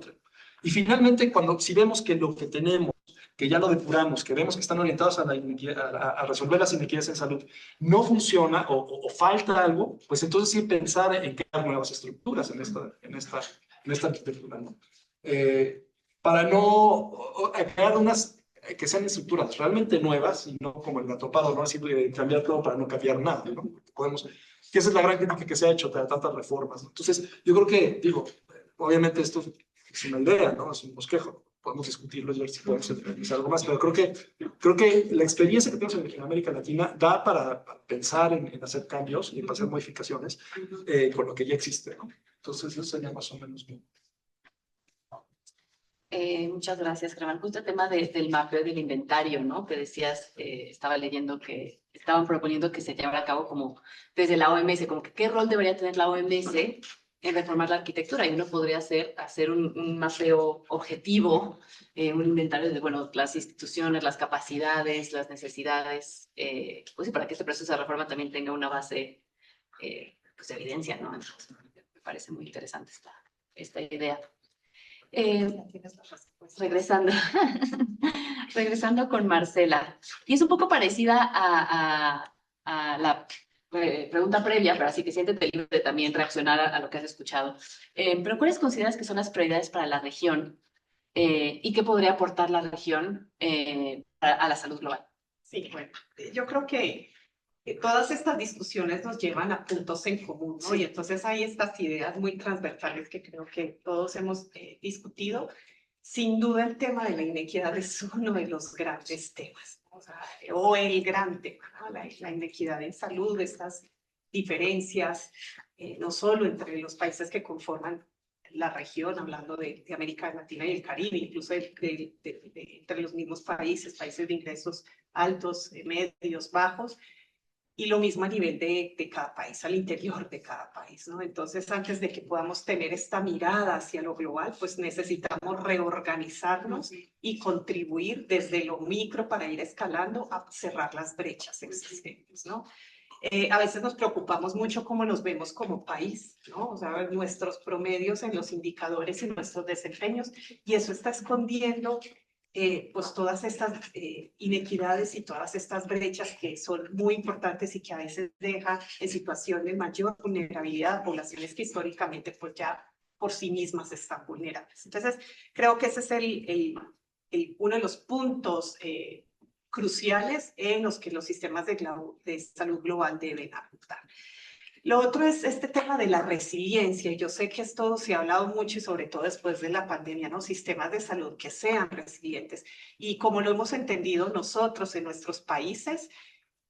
Y finalmente, si vemos que lo que tenemos, que ya lo depuramos, que vemos que están orientados a resolver las inequidades en salud, no funciona o falta algo, pues entonces sí pensar en crear nuevas estructuras en esta arquitectura, ¿no? Para no crear unas que sean estructuras realmente nuevas y no como el gato pardo, ¿no? Así cambiar todo para no cambiar nada, ¿no? Que esa es la gran crítica que se ha hecho de tantas reformas, ¿no? Entonces, yo creo que, obviamente esto es una idea, ¿no? Es un bosquejo. Podemos discutirlo y ver si podemos hacer algo más, pero creo que la experiencia que tenemos en América Latina da para pensar en hacer cambios y para hacer modificaciones con lo que ya existe, ¿no? Entonces, eso sería más o menos mi... Muchas gracias, Germán. Justo el tema del mapeo del inventario, ¿no? Que decías, estaba leyendo que estaban proponiendo que se llevara a cabo como desde la OMS, como que qué rol debería tener la OMS en reformar la arquitectura. Y uno podría hacer un mapeo objetivo, un inventario de, bueno, las instituciones, las capacidades, las necesidades, pues sí, para que este proceso de reforma también tenga una base, pues de evidencia, ¿no? Entonces, me parece muy interesante esta idea. Eh, Tienes la respuesta. regresando, regresando con Marcela. Y es un poco parecida a la pregunta previa, pero así que siéntete libre de también reaccionar a lo que has escuchado. Pero ¿cuáles consideras que son las prioridades para la región y qué podría aportar la región a la salud global? Sí, bueno, yo creo que todas estas discusiones nos llevan a puntos en común, ¿no? Sí. Y entonces hay estas ideas muy transversales que creo que todos hemos discutido. Sin duda el tema de la inequidad es uno de los grandes temas, ¿no? O el gran tema, ¿no? La inequidad en salud, estas diferencias, no solo entre los países que conforman la región, hablando de América Latina y el Caribe, incluso entre los mismos países, países de ingresos altos, medios, bajos, y lo mismo a nivel de cada país, al interior de cada país, ¿no? Entonces, antes de que podamos tener esta mirada hacia lo global, pues necesitamos reorganizarnos y contribuir desde lo micro para ir escalando a cerrar las brechas existentes, ¿no? A veces nos preocupamos mucho cómo nos vemos como país, ¿no? O sea, nuestros promedios en los indicadores y nuestros desempeños, y eso está escondiendo pues todas estas inequidades y todas estas brechas que son muy importantes y que a veces dejan en situación de mayor vulnerabilidad a poblaciones que históricamente pues ya por sí mismas están vulnerables. Entonces, creo que ese es uno de los puntos cruciales en los que los sistemas de salud global deben apuntar. Lo otro es este tema de la resiliencia. Yo sé que esto se ha hablado mucho y sobre todo después de la pandemia, ¿no? Sistemas de salud que sean resilientes. Y como lo hemos entendido nosotros en nuestros países,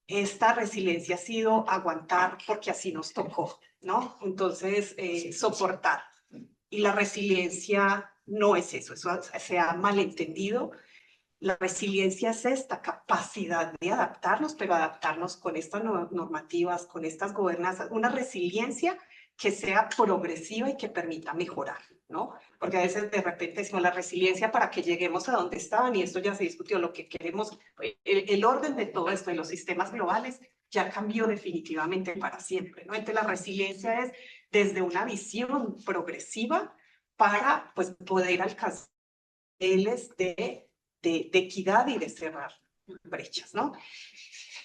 esta resiliencia ha sido aguantar porque así nos tocó, ¿no? Entonces, soportar. Y la resiliencia no es eso, eso se ha malentendido. La resiliencia es esta capacidad de adaptarnos, pero adaptarnos con estas normativas, con estas gobernanzas, una resiliencia que sea progresiva y que permita mejorar, ¿no? Porque a veces de repente decimos la resiliencia para que lleguemos a donde estaban y esto ya se discutió, lo que queremos, el orden de todo esto en los sistemas globales ya cambió definitivamente para siempre, ¿no? Entonces la resiliencia es desde una visión progresiva para pues, poder alcanzar niveles de equidad y de cerrar brechas, ¿no?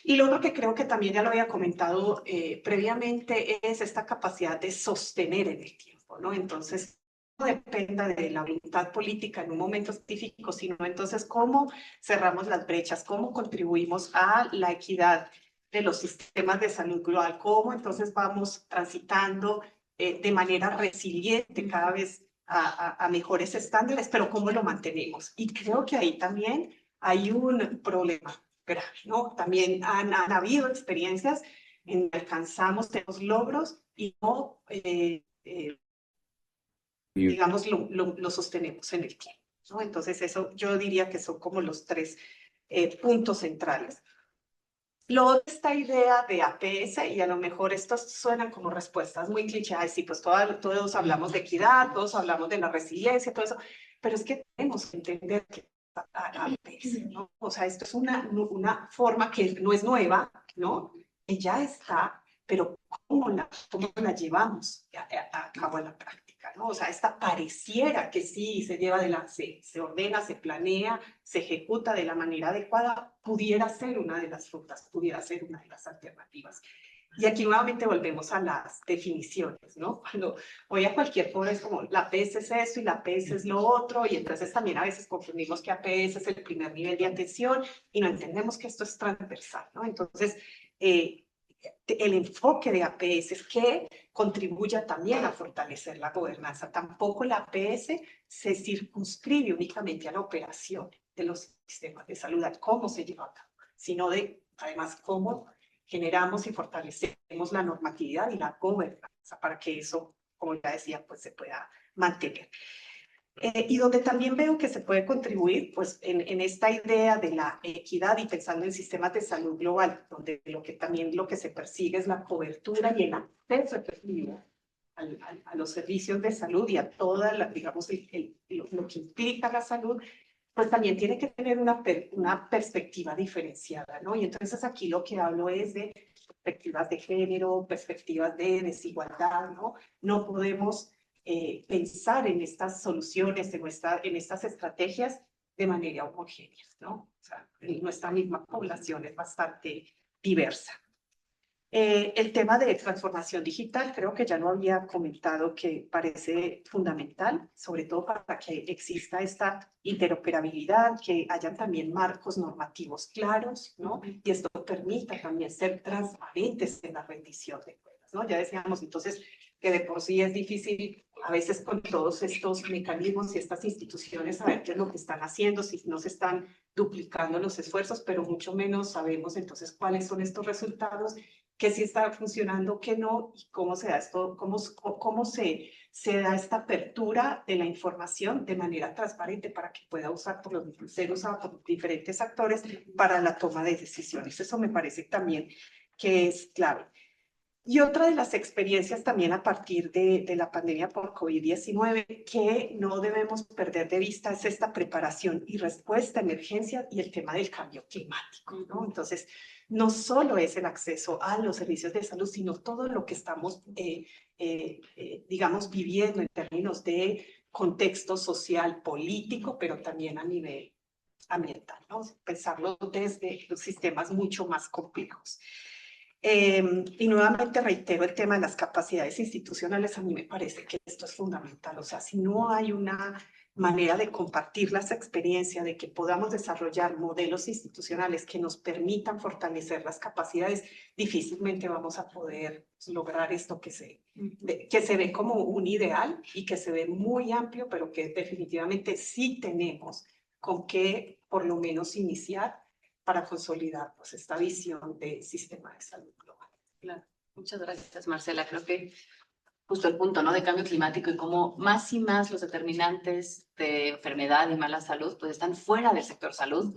Y lo otro que creo que también ya lo había comentado previamente es esta capacidad de sostener en el tiempo, ¿no? Entonces, no dependa de la voluntad política en un momento específico, sino entonces cómo cerramos las brechas, cómo contribuimos a la equidad de los sistemas de salud global, cómo entonces vamos transitando de manera resiliente cada vez a mejores estándares, pero cómo lo mantenemos. Y creo que ahí también hay un problema grave, ¿no? También han habido experiencias en que alcanzamos los logros y no, digamos, lo sostenemos en el tiempo, ¿no? Entonces, eso yo diría que son como los tres puntos centrales. Luego, esta idea de APS, y a lo mejor estos suenan como respuestas muy clichés, sí, pues todos hablamos de equidad, todos hablamos de la resiliencia, todo eso, pero es que tenemos que entender que APS, ¿no? O sea, esto es una forma que no es nueva, ¿no? Que ya está, pero cómo la llevamos a cabo en la práctica, ¿no? O sea, esta pareciera que sí se lleva se ordena, se planea, se ejecuta de la manera adecuada, pudiera ser una de las rutas, pudiera ser una de las alternativas. Y aquí nuevamente volvemos a las definiciones, ¿no? Cuando voy a cualquier cosa es como la APS es esto y la APS es lo otro, y entonces también a veces confundimos que APS es el primer nivel de atención y no entendemos que esto es transversal, ¿no? Entonces, el enfoque de APS es que contribuya también a fortalecer la gobernanza. Tampoco la APS se circunscribe únicamente a la operación de los sistemas de salud, a cómo se lleva a cabo, sino de, además, cómo generamos y fortalecemos la normatividad y la gobernanza para que eso, como ya decía, pues se pueda mantener. Y donde también veo que se puede contribuir pues, en esta idea de la equidad y pensando en sistemas de salud global, donde también lo que se persigue es la cobertura y el acceso efectivo a los servicios de salud y a toda, digamos, lo que implica la salud, pues también tiene que tener una perspectiva diferenciada, ¿no? Y entonces aquí lo que hablo es de perspectivas de género, perspectivas de desigualdad, ¿no? No podemos pensar en estas soluciones, en estas estrategias de manera homogénea, ¿no? O sea, nuestra misma población es bastante diversa. El tema de transformación digital, creo que ya lo había comentado, que parece fundamental, sobre todo para que exista esta interoperabilidad, que hayan también marcos normativos claros, ¿no? Y esto permita también ser transparentes en la rendición de cuentas, ¿no? Ya decíamos entonces que de por sí es difícil a veces con todos estos mecanismos y estas instituciones saber qué es lo que están haciendo, si no se están duplicando los esfuerzos, pero mucho menos sabemos entonces cuáles son estos resultados, qué sí está funcionando, qué no, y cómo se da esto, cómo se da esta apertura de la información de manera transparente para que pueda ser usada por diferentes actores para la toma de decisiones. Eso me parece también que es clave. Y otra de las experiencias también a partir de la pandemia por COVID-19 que no debemos perder de vista es esta preparación y respuesta a emergencia y el tema del cambio climático, ¿no? Entonces, no solo es el acceso a los servicios de salud, sino todo lo que estamos, digamos, viviendo en términos de contexto social, político, pero también a nivel ambiental, ¿no? Pensarlo desde los sistemas mucho más complejos. Y nuevamente reitero el tema de las capacidades institucionales. A mí me parece que esto es fundamental. O sea, si no hay una manera de compartir las experiencias, de que podamos desarrollar modelos institucionales que nos permitan fortalecer las capacidades, difícilmente vamos a poder lograr esto que se ve como un ideal y que se ve muy amplio, pero que definitivamente sí tenemos con qué por lo menos iniciar para consolidar pues, esta visión del sistema de salud global. Claro. Muchas gracias, Marcela. Creo que justo el punto, ¿no? De cambio climático y cómo más y más los determinantes de enfermedad y mala salud pues están fuera del sector salud.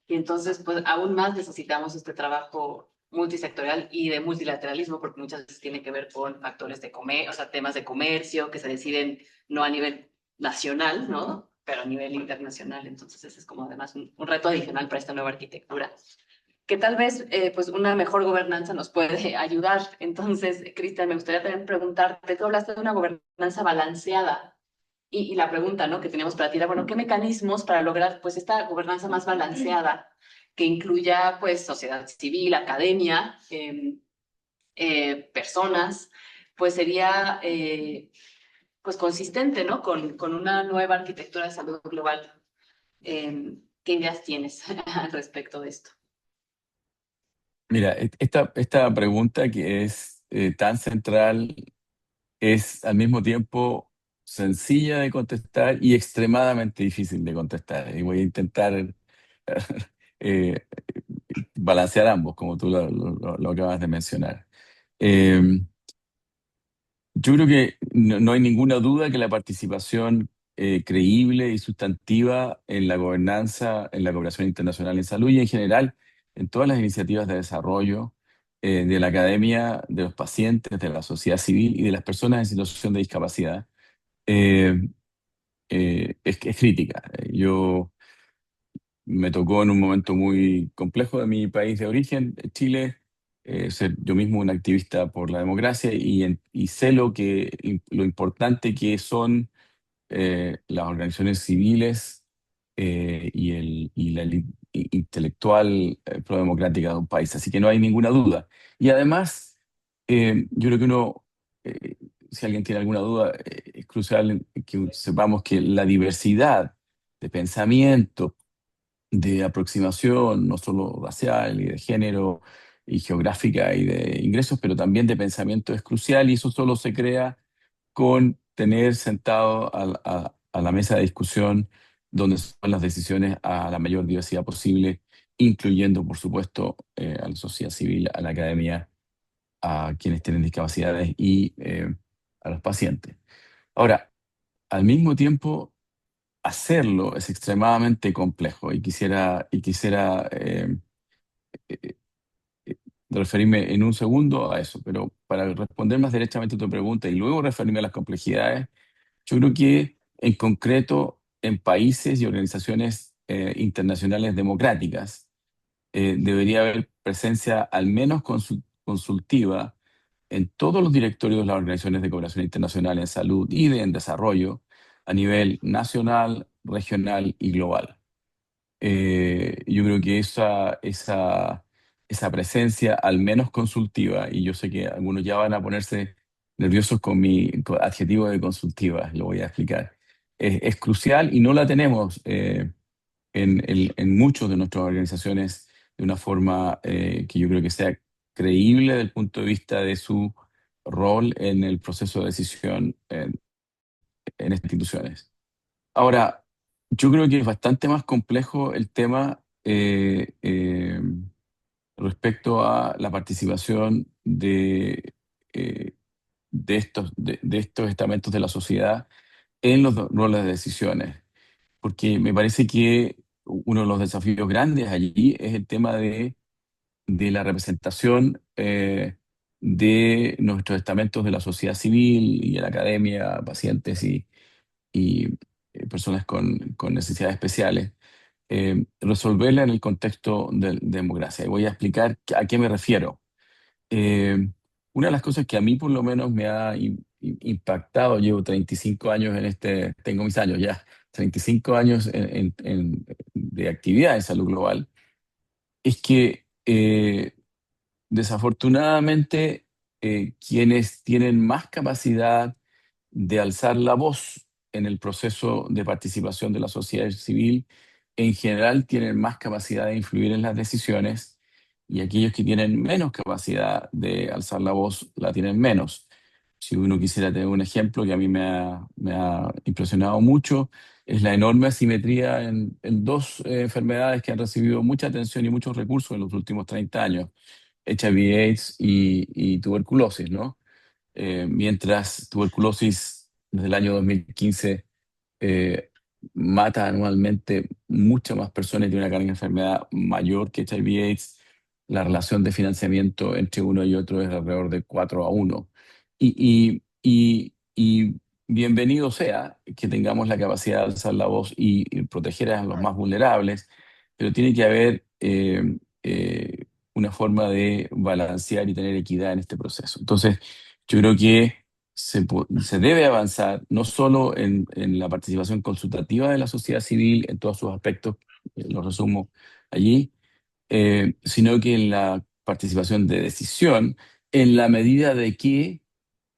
Y entonces pues aún más necesitamos este trabajo multisectorial y de multilateralismo, porque muchas veces tiene que ver con factores de comer, o sea, temas de comercio que se deciden no a nivel nacional, ¿no? Pero a nivel internacional. Entonces ese es como además un reto adicional para esta nueva arquitectura, que tal vez pues una mejor gobernanza nos puede ayudar. Entonces, Cristian, me gustaría también preguntarte, tú hablaste de una gobernanza balanceada y la pregunta, ¿no?, que teníamos para ti era, bueno, ¿qué mecanismos para lograr pues esta gobernanza más balanceada que incluya pues sociedad civil, academia, personas, pues sería pues consistente, ¿no?, con una nueva arquitectura de salud global? ¿Qué ideas tienes al respecto de esto? Mira, esta pregunta que es tan central es al mismo tiempo sencilla de contestar y extremadamente difícil de contestar. Y voy a intentar eh, balancear ambos, como tú lo acabas de mencionar. Eh, yo creo que no hay ninguna duda que la participación creíble y sustantiva en la gobernanza, en la cooperación internacional en salud y en general en todas las iniciativas de desarrollo de la academia, de los pacientes, de la sociedad civil y de las personas en situación de discapacidad eh, es crítica. Yo me tocó en un momento muy complejo de mi país de origen, Chile, ser yo mismo un activista por la democracia y sé lo importante que son las organizaciones civiles y la élite intelectual prodemocrática de un país. Así que no hay ninguna duda. Y además, yo creo que si alguien tiene alguna duda, es crucial que sepamos que la diversidad de pensamiento, de aproximación, no solo racial y de género y geográfica y de ingresos, pero también de pensamiento es crucial y eso solo se crea con tener sentado a la mesa de discusión donde se toman las decisiones a la mayor diversidad posible, incluyendo, por supuesto, a la sociedad civil, a la academia, a quienes tienen discapacidades y a los pacientes. Ahora, al mismo tiempo, hacerlo es extremadamente complejo y quisiera eh, eh, referirme en un segundo a eso, pero para responder más derechamente a tu pregunta y luego referirme a las complejidades, yo creo que en concreto en países y organizaciones internacionales democráticas debería haber presencia al menos consultiva en todos los directorios de las organizaciones de cooperación internacional en salud y en desarrollo a nivel nacional, regional y global. Yo creo que esa presencia, al menos consultiva, y yo sé que algunos ya van a ponerse nerviosos con mi adjetivo de consultiva, lo voy a explicar, es crucial y no la tenemos en muchas de nuestras organizaciones de una forma que yo creo que sea creíble desde el punto de vista de su rol en el proceso de decisión en estas instituciones. Ahora, yo creo que es bastante más complejo el tema respecto a la participación eh, de estos estamentos de la sociedad en los roles de decisiones, porque me parece que uno de los desafíos grandes allí es el tema de la representación de nuestros estamentos de la sociedad civil y de la academia, pacientes y personas con necesidades especiales, resolverla en el contexto de democracia. Y voy a explicar a qué me refiero. Eh, una de las cosas que a mí por lo menos me ha impactado, llevo 35 años tengo mis años ya, 35 años de actividad en salud global, es que desafortunadamente quienes tienen más capacidad de alzar la voz en el proceso de participación de la sociedad civil, en general tienen más capacidad de influir en las decisiones y aquellos que tienen menos capacidad de alzar la voz la tienen menos. Si uno quisiera tener un ejemplo que a mí me ha impresionado mucho, es la enorme asimetría en dos enfermedades que han recibido mucha atención y muchos recursos en los últimos 30 años, HIV/AIDS y tuberculosis, ¿no? Mientras tuberculosis desde el año 2015 eh, mata anualmente muchas más personas y tiene una carga de enfermedad mayor que HIV/AIDS, la relación de financiamiento entre uno y otro es alrededor de 4-1. Y bienvenido sea que tengamos la capacidad de alzar la voz y proteger a los más vulnerables, pero tiene que haber una forma de balancear y tener equidad en este proceso. Entonces, yo creo que se debe avanzar no solo en la participación consultativa de la sociedad civil en todos sus aspectos, lo resumo allí, sino que en la participación de decisión, en la medida de que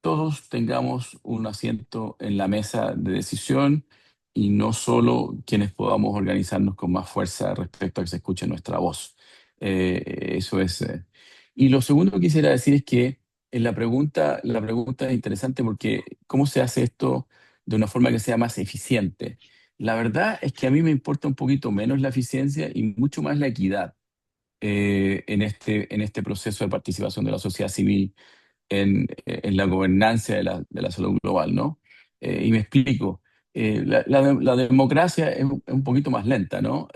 todos tengamos un asiento en la mesa de decisión y no solo quienes podamos organizarnos con más fuerza respecto a que se escuche nuestra voz. Eso es. Y lo segundo que quisiera decir es que la pregunta es interesante porque ¿cómo se hace esto de una forma que sea más eficiente? La verdad es que a mí me importa un poquito menos la eficiencia y mucho más la equidad en este proceso de participación de la sociedad civil en la gobernanza de la salud global, ¿no? Y me explico. La democracia es un poquito más lenta, ¿no?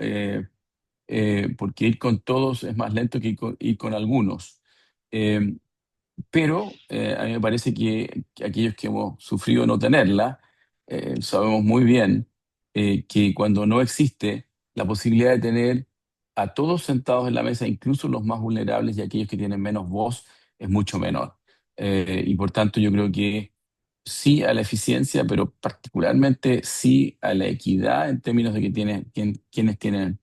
Porque ir con todos es más lento que ir con algunos. Eh, pero a mí me parece que aquellos que hemos sufrido no tenerla, sabemos muy bien que cuando no existe la posibilidad de tener a todos sentados en la mesa, incluso los más vulnerables y aquellos que tienen menos voz, es mucho menor. Y por tanto yo creo que sí a la eficiencia, pero particularmente sí a la equidad en términos de que quienes tienen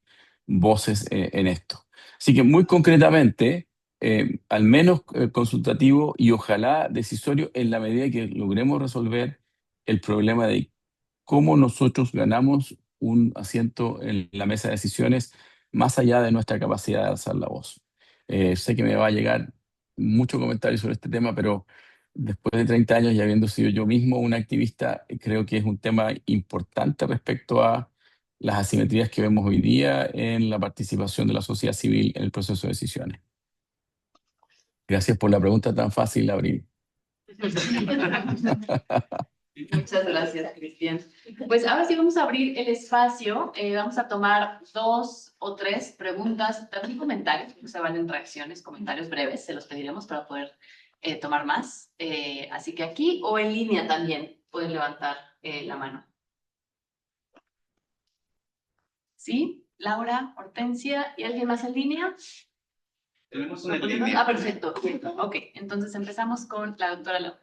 voces en esto. Así que muy concretamente al menos consultativo y ojalá decisorio en la medida que logremos resolver el problema de cómo nosotros ganamos un asiento en la mesa de decisiones más allá de nuestra capacidad de alzar la voz. Sé que me va a llegar mucho comentario sobre este tema, pero después de 30 años y habiendo sido yo mismo un activista, creo que es un tema importante respecto a las asimetrías que vemos hoy día en la participación de la sociedad civil en el proceso de decisiones. Gracias por la pregunta tan fácil, Abril. Muchas gracias, Cristian. Pues ahora sí vamos a abrir el espacio. Vamos a tomar 2 o 3 preguntas, también comentarios, porque se valen reacciones, comentarios breves, se los pediremos para poder tomar más. Así que aquí o en línea también pueden levantar la mano. ¿Sí? Laura, Hortensia, ¿y alguien más en línea? Tenemos una línea. Ah, perfecto. Ok, entonces empezamos con la doctora Lau.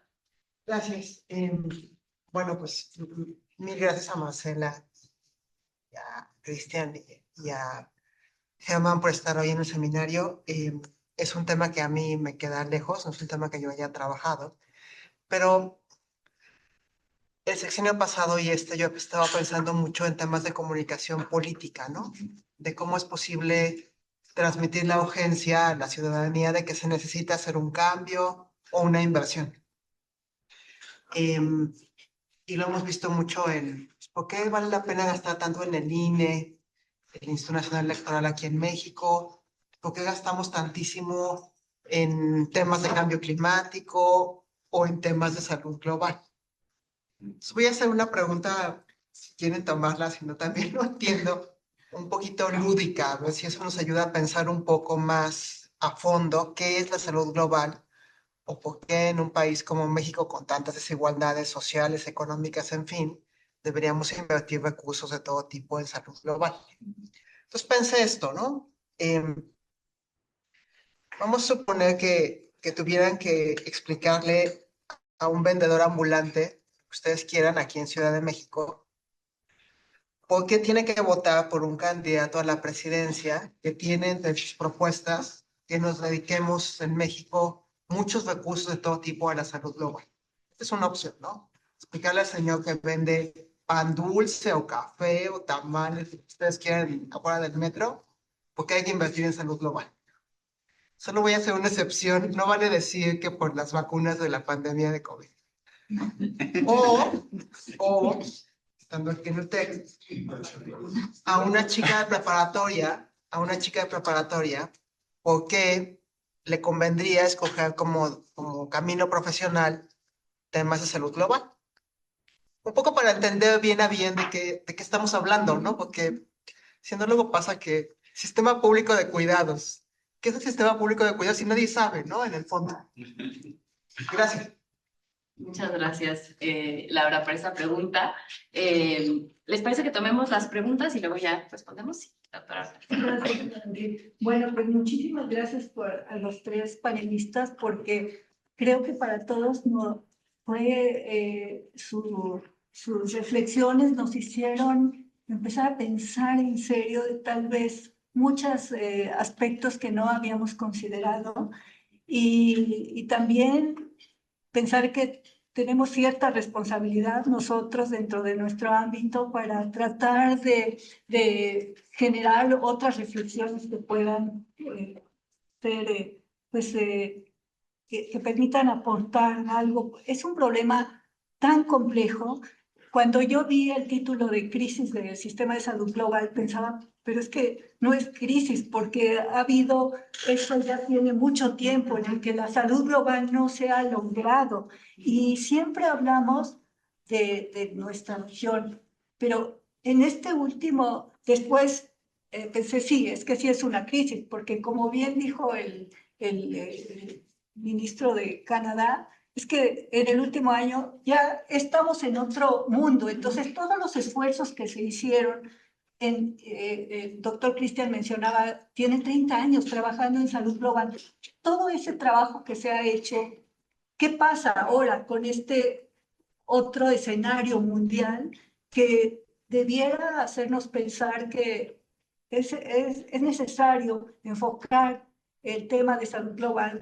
Gracias. Bueno, pues mil gracias a Marcela y a Cristian y a Germán por estar hoy en el seminario. Es un tema que a mí me queda lejos, no es un tema que yo haya trabajado, pero el sexenio pasado y yo estaba pensando mucho en temas de comunicación política, ¿no? De cómo es posible transmitir la urgencia a la ciudadanía de que se necesita hacer un cambio o una inversión. Y lo hemos visto mucho ¿por qué vale la pena gastar tanto en el INE, el Instituto Nacional Electoral aquí en México? ¿Por qué gastamos tantísimo en temas de cambio climático o en temas de salud global? Entonces voy a hacer una pregunta, si quieren tomarla, si no también lo entiendo, un poquito lúdica, a ver si eso nos ayuda a pensar un poco más a fondo qué es la salud global o por qué en un país como México, con tantas desigualdades sociales, económicas, en fin, deberíamos invertir recursos de todo tipo en salud global. Entonces pensé esto, ¿no? Vamos a suponer que tuvieran que explicarle a un vendedor ambulante, que ustedes quieran, aquí en Ciudad de México, por qué tiene que votar por un candidato a la presidencia que tiene entre sus propuestas que nos dediquemos en México muchos recursos de todo tipo a la salud global. Esta es una opción, ¿no? Explicarle al señor que vende pan dulce o café o tamales, si ustedes quieren, afuera del metro, porque hay que invertir en salud global. Solo voy a hacer una excepción, no vale decir que por las vacunas de la pandemia de COVID. O estando aquí en el TEC, a una chica de preparatoria, ¿por qué le convendría escoger como camino profesional temas de salud global? Un poco para entender bien a bien de qué estamos hablando, ¿no? Porque si no, luego pasa que sistema público de cuidados. ¿Qué es el sistema público de cuidados si nadie sabe, ¿no? En el fondo. Gracias. Muchas gracias, Laura, por esa pregunta. ¿Les parece que tomemos las preguntas y luego ya respondemos? Sí, doctora. Gracias, Andy. Bueno, pues muchísimas gracias a los tres panelistas porque creo que para todos sus reflexiones nos hicieron empezar a pensar en serio de tal vez muchos aspectos que no habíamos considerado y también pensar que tenemos cierta responsabilidad nosotros dentro de nuestro ámbito para tratar de generar otras reflexiones que puedan ser, que permitan aportar algo. Es un problema tan complejo. Cuando yo vi el título de crisis del sistema de salud global, pensaba, pero es que no es crisis, porque ha habido, eso ya tiene mucho tiempo en el que la salud global no se ha logrado. Y siempre hablamos de nuestra región, pero en este último, después pensé, sí, es que sí es una crisis, porque como bien dijo el ministro de Canadá, es que en el último año ya estamos en otro mundo. Entonces, todos los esfuerzos que se hicieron, el doctor Cristian mencionaba, tiene 30 años trabajando en salud global. Todo ese trabajo que se ha hecho, ¿qué pasa ahora con este otro escenario mundial que debiera hacernos pensar que es necesario enfocar el tema de salud global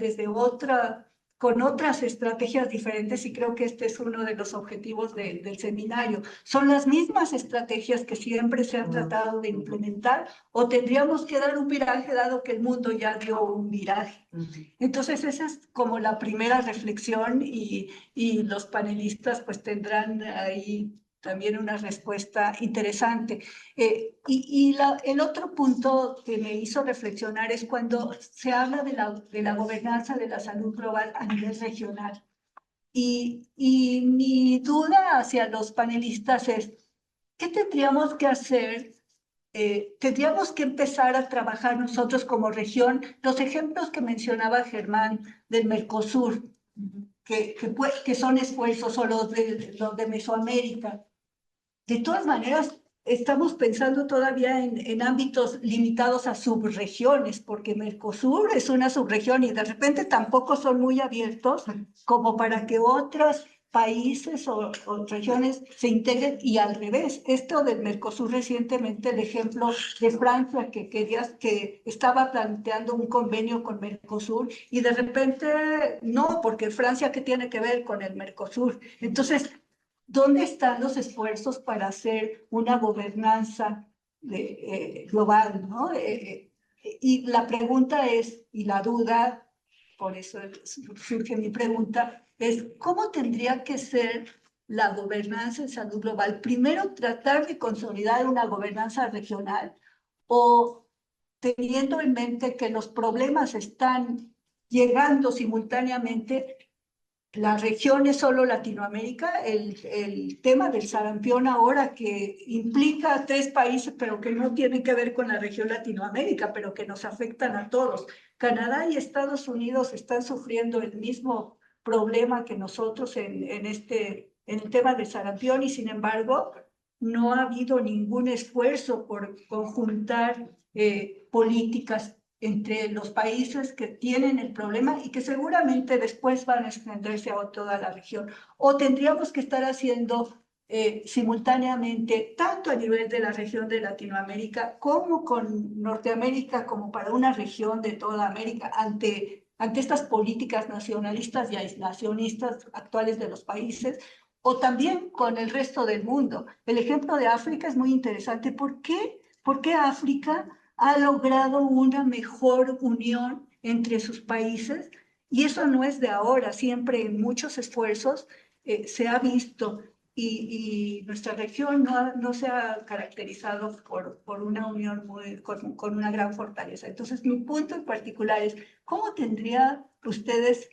con otras estrategias diferentes y creo que este es uno de los objetivos del seminario. ¿Son las mismas estrategias que siempre se han tratado de implementar o tendríamos que dar un viraje dado que el mundo ya dio un viraje? Entonces esa es como la primera reflexión y los panelistas pues tendrán ahí también una respuesta interesante. El otro punto que me hizo reflexionar es cuando se habla de la gobernanza de la salud global a nivel regional. Y mi duda hacia los panelistas es, ¿qué tendríamos que hacer? Tendríamos que empezar a trabajar nosotros como región. Los ejemplos que mencionaba Germán del Mercosur, que son esfuerzos, o los de Mesoamérica. De todas maneras, estamos pensando todavía en ámbitos limitados a subregiones, porque Mercosur es una subregión y de repente tampoco son muy abiertos como para que otros países o regiones se integren y al revés. Esto del Mercosur recientemente, el ejemplo de Francia que estaba planteando un convenio con Mercosur y de repente no, porque Francia, ¿qué tiene que ver con el Mercosur? Entonces, ¿dónde están los esfuerzos para hacer una gobernanza global, ¿no? Y la pregunta es, y la duda, por eso surge mi pregunta, es ¿cómo tendría que ser la gobernanza en salud global? Primero, tratar de consolidar una gobernanza regional o teniendo en mente que los problemas están llegando simultáneamente. La región es solo Latinoamérica, el tema del sarampión ahora que implica a 3 países, pero que no tienen que ver con la región Latinoamérica, pero que nos afectan a todos. Canadá y Estados Unidos están sufriendo el mismo problema que nosotros en el tema del sarampión y sin embargo no ha habido ningún esfuerzo por conjuntar políticas entre los países que tienen el problema y que seguramente después van a extenderse a toda la región. O tendríamos que estar haciendo simultáneamente, tanto a nivel de la región de Latinoamérica como con Norteamérica, como para una región de toda América, ante estas políticas nacionalistas y aislacionistas actuales de los países, o también con el resto del mundo. El ejemplo de África es muy interesante. ¿Por qué? ¿Por qué África ha logrado una mejor unión entre sus países? Y eso no es de ahora, siempre en muchos esfuerzos se ha visto y nuestra región no se ha caracterizado por una unión con una gran fortaleza. Entonces, mi punto en particular es, ¿cómo tendría ustedes,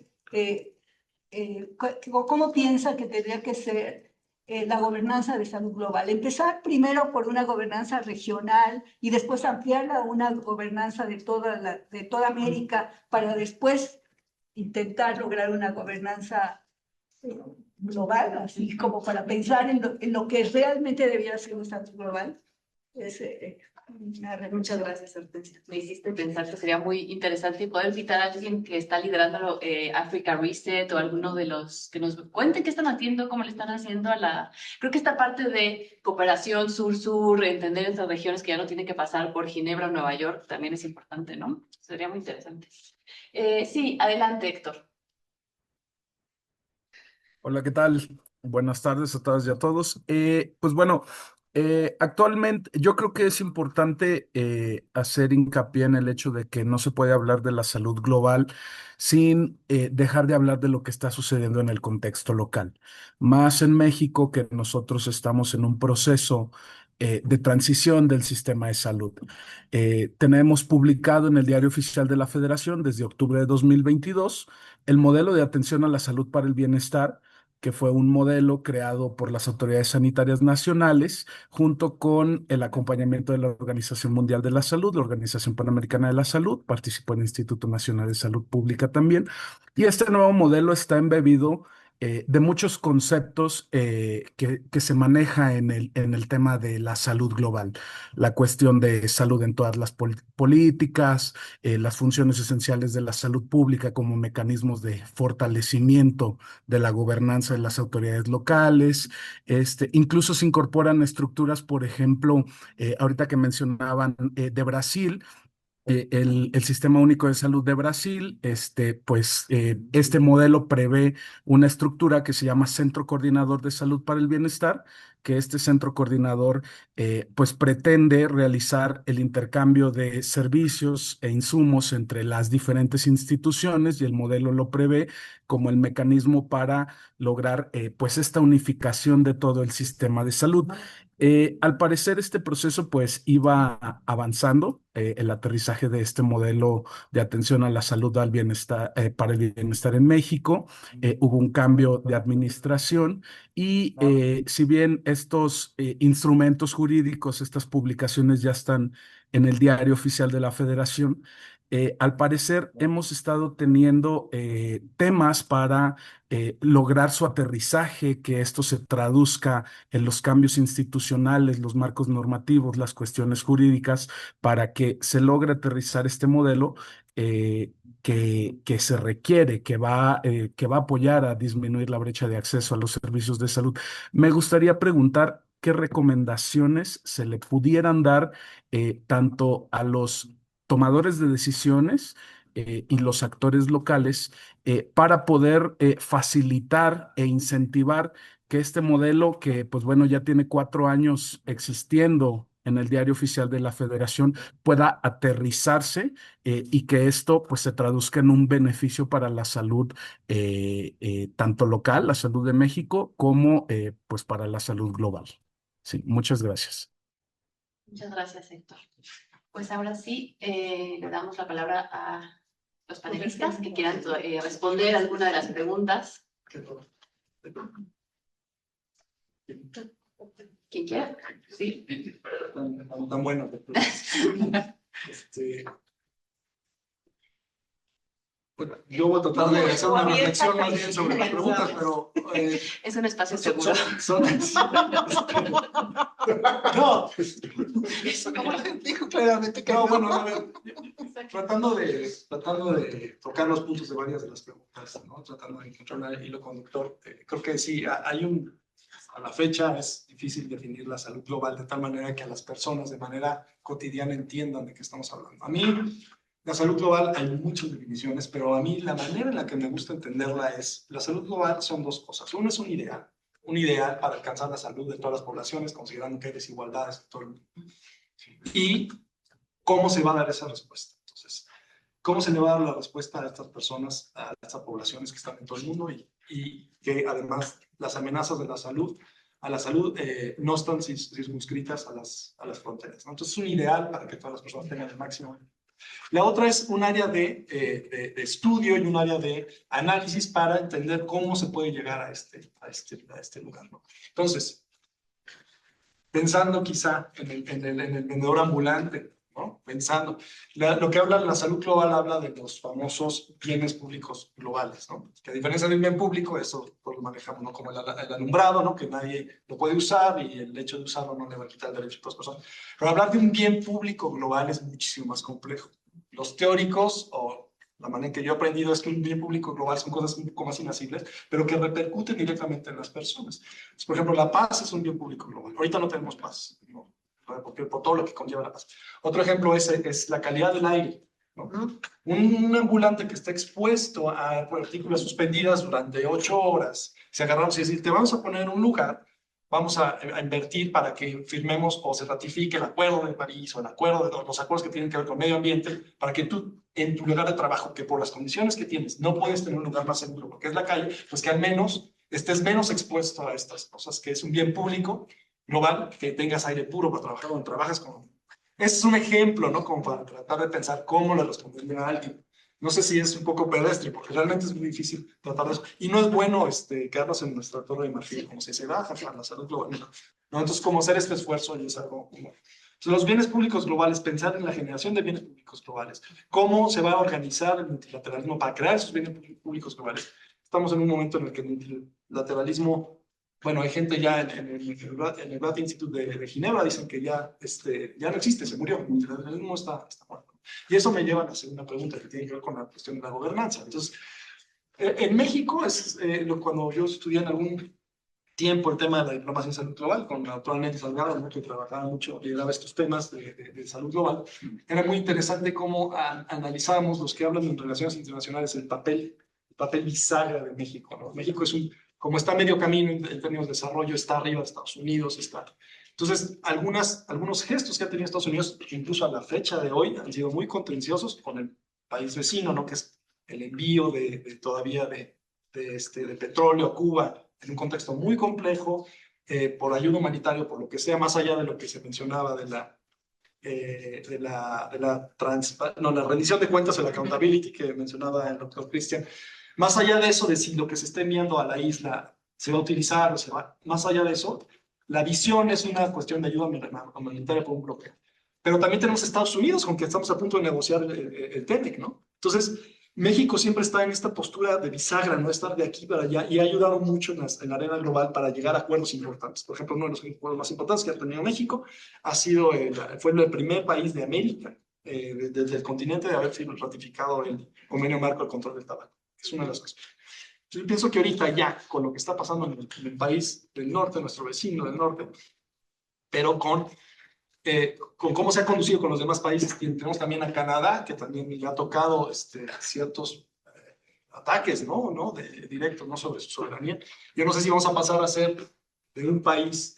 cómo piensa que tendría que ser la gobernanza de salud global? Empezar primero por una gobernanza regional y después ampliarla a una gobernanza de toda América para después intentar lograr una gobernanza global, así como para pensar en lo que realmente debía ser un salud global. Es, Muchas gracias, Hortensia. Me hiciste pensar que sería muy interesante poder invitar a alguien que está liderando Africa Reset o alguno de los que nos cuenten qué están haciendo, cómo le están haciendo a la... Creo que esta parte de cooperación sur-sur, entender estas regiones que ya no tienen que pasar por Ginebra o Nueva York, también es importante, ¿no? Sería muy interesante. Sí, adelante, Héctor. Hola, ¿qué tal? Buenas tardes a todas y a todos. Pues bueno, actualmente yo creo que es importante hacer hincapié en el hecho de que no se puede hablar de la salud global sin dejar de hablar de lo que está sucediendo en el contexto local. Más en México, que nosotros estamos en un proceso de transición del sistema de salud. Tenemos publicado en el Diario Oficial de la Federación desde octubre de 2022 el modelo de atención a la salud para el bienestar, que fue un modelo creado por las autoridades sanitarias nacionales, junto con el acompañamiento de la Organización Mundial de la Salud, la Organización Panamericana de la Salud, participó el Instituto Nacional de Salud Pública también, y este nuevo modelo está embebido de muchos conceptos que se maneja en el tema de la salud global, la cuestión de salud en todas las políticas, las funciones esenciales de la salud pública como mecanismos de fortalecimiento de la gobernanza de las autoridades locales. Incluso se incorporan estructuras, por ejemplo, ahorita que mencionaban de Brasil, el Sistema Único de Salud de Brasil, este modelo prevé una estructura que se llama Centro Coordinador de Salud para el Bienestar, que este centro coordinador pues pretende realizar el intercambio de servicios e insumos entre las diferentes instituciones y el modelo lo prevé como el mecanismo para lograr pues esta unificación de todo el sistema de salud. Al parecer este proceso pues iba avanzando, el aterrizaje de este modelo de atención a la salud al bienestar, para el bienestar en México. Hubo un cambio de administración y si bien estos instrumentos jurídicos, estas publicaciones ya están en el Diario Oficial de la Federación, Al parecer hemos estado teniendo temas para lograr su aterrizaje, que esto se traduzca en los cambios institucionales, los marcos normativos, las cuestiones jurídicas, para que se logre aterrizar este modelo que se requiere, que va a apoyar a disminuir la brecha de acceso a los servicios de salud. Me gustaría preguntar qué recomendaciones se le pudieran dar tanto a los tomadores de decisiones y los actores locales para poder facilitar e incentivar que este modelo, que pues bueno, ya tiene 4 años existiendo en el Diario Oficial de la Federación, pueda aterrizarse y que esto pues se traduzca en un beneficio para la salud tanto local, la salud de México, como pues para la salud global. Sí, muchas gracias. Muchas gracias, Héctor. Pues ahora sí, le damos la palabra a los panelistas que quieran responder alguna de las preguntas. ¿Quién quiera? Sí. Tan bueno. Bueno, yo voy a tratar de hacer una reflexión más bien sobre las preguntas, pero... es un espacio seguro. No, Como les dijo claramente que no, no. bueno, a ver, tratando de tocar los puntos de varias de las preguntas, ¿no? Tratando de encontrar un hilo conductor, creo que sí, a la fecha es difícil definir la salud global de tal manera que a las personas de manera cotidiana entiendan de qué estamos hablando. A mí, la salud global hay muchas definiciones, pero a mí la manera en la que me gusta entenderla es, la salud global son dos cosas. Uno es un ideal para alcanzar la salud de todas las poblaciones, considerando que hay desigualdades en todo el mundo. Y cómo se va a dar esa respuesta. Entonces, ¿cómo se le va a dar la respuesta a estas personas, a estas poblaciones que están en todo el mundo y que además las amenazas de la salud, no están circunscritas a las fronteras, ¿no? Entonces, es un ideal para que todas las personas tengan el máximo. La otra es un área de estudio y un área de análisis para entender cómo se puede llegar a este lugar, ¿no? Entonces, pensando quizá en el vendedor ambulante, ¿no? Pensando, lo que habla la salud global habla de los famosos bienes públicos globales, ¿no? Que a diferencia de un bien público, eso pues, lo manejamos, ¿no? Como el alumbrado, ¿no? Que nadie lo puede usar y el hecho de usarlo no le va a quitar el derecho a todas las personas. Pero hablar de un bien público global es muchísimo más complejo. Los teóricos, o la manera en que yo he aprendido, es que un bien público global son cosas un poco más inaccesibles, pero que repercuten directamente en las personas. Entonces, por ejemplo, la paz es un bien público global. Ahorita no tenemos paz, ¿no? Por todo lo que conlleva la paz. Otro ejemplo es la calidad del aire, ¿no? Un ambulante que está expuesto a partículas suspendidas durante 8 horas, se agarraron, es decir, te vamos a poner en un lugar, vamos a invertir para que firmemos o se ratifique el Acuerdo de París o los acuerdos que tienen que ver con medio ambiente, para que tú, en tu lugar de trabajo, que por las condiciones que tienes, no puedes tener un lugar más seguro, porque es la calle, pues que al menos estés menos expuesto a estas cosas, que es un bien público global, que tengas aire puro para trabajar donde trabajas. Ese es un ejemplo, ¿no? Como para tratar de pensar cómo le respondería a alguien. No sé si es un poco pedestre, porque realmente es muy difícil tratar de eso. Y no es bueno quedarnos en nuestra torre de marfil, como si se baja para la salud global, ¿no? Entonces, como hacer este esfuerzo y es algo como... Entonces, los bienes públicos globales, pensar en la generación de bienes públicos globales, cómo se va a organizar el multilateralismo para crear esos bienes públicos globales. Estamos en un momento en el que el multilateralismo... Bueno, hay gente ya en el Broad Institute de Ginebra, dicen que ya no existe, se murió, el multilateralismo está muerto. Y eso me lleva a la segunda pregunta, que tiene que ver con la cuestión de la gobernanza. Entonces, en México, cuando yo estudié en algún tiempo el tema de la diplomacia en salud global, con la doctora Nelly Salgado, ¿no? Que trabajaba mucho y daba estos temas de salud global, era muy interesante cómo analizábamos los que hablan en relaciones internacionales el papel bisagra de México, ¿no? México como está a medio camino en términos de desarrollo, está arriba de Estados Unidos, Entonces, algunos gestos que ha tenido Estados Unidos, incluso a la fecha de hoy, han sido muy contenciosos con el país vecino, ¿no? Que es el envío todavía de petróleo a Cuba en un contexto muy complejo, por ayuda humanitaria, por lo que sea, más allá de lo que se mencionaba de la rendición de cuentas, el accountability que mencionaba el doctor Cristian. Más allá de eso, de si lo que se está enviando a la isla se va a utilizar más allá de eso, la visión es una cuestión de ayuda humanitaria por un bloqueo. Pero también tenemos Estados Unidos, con quien estamos a punto de negociar el TEMEC, ¿no? Entonces, México siempre está en esta postura de bisagra, no estar de aquí para allá, y ha ayudado mucho en la arena global para llegar a acuerdos importantes. Por ejemplo, uno de los acuerdos más importantes que ha tenido México fue el primer país de América, desde el continente, de haber sido ratificado el Convenio Marco del Control del Tabaco. Es una de las cosas. Yo pienso que ahorita ya, con lo que está pasando en el país del norte, nuestro vecino del norte, pero con cómo se ha conducido con los demás países. Tenemos también a Canadá, que también le ha tocado ciertos ataques, ¿no? Directos, ¿no? Sobre su soberanía. Yo no sé si vamos a pasar a ser de un país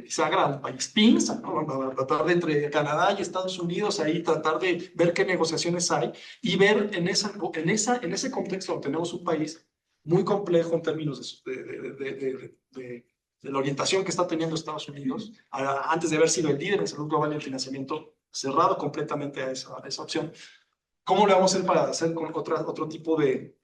bisagra a un país pinza, ¿no? Vamos a tratar de entre Canadá y Estados Unidos ahí tratar de ver qué negociaciones hay y ver en ese contexto donde tenemos un país muy complejo en términos de la orientación que está teniendo Estados Unidos, antes de haber sido el líder en salud global y el financiamiento cerrado completamente a esa opción. ¿Cómo le vamos a hacer para hacer con otro tipo de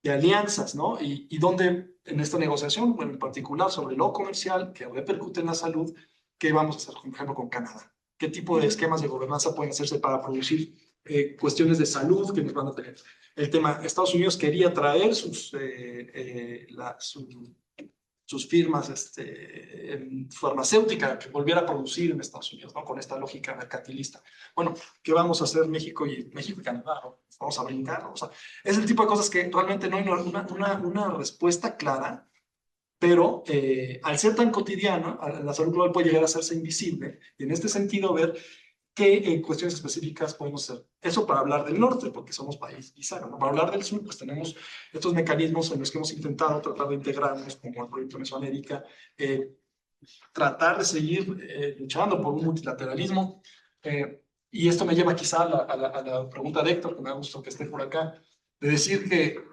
alianzas, ¿no? Y dónde en esta negociación, bueno, en particular sobre lo comercial, que repercute en la salud, ¿qué vamos a hacer, por ejemplo, con Canadá? ¿Qué tipo de esquemas de gobernanza pueden hacerse para producir cuestiones de salud que nos van a tener? El tema, Estados Unidos quería traer sus firmas farmacéuticas que volviera a producir en Estados Unidos, ¿no? Con esta lógica mercantilista. Bueno, ¿qué vamos a hacer México y Canadá? ¿No? ¿Vamos a brincar? O sea, es el tipo de cosas que realmente no hay una respuesta clara, pero al ser tan cotidiano, la salud global puede llegar a hacerse invisible, y en este sentido ver qué cuestiones específicas podemos hacer. Eso para hablar del norte, porque somos país bisagra, ¿no? Para hablar del sur, pues tenemos estos mecanismos en los que hemos intentado tratar de integrarnos, como el proyecto Mesoamérica, tratar de seguir luchando por un multilateralismo. Y esto me lleva quizá a la pregunta de Héctor, que me ha gustado que esté por acá, de decir que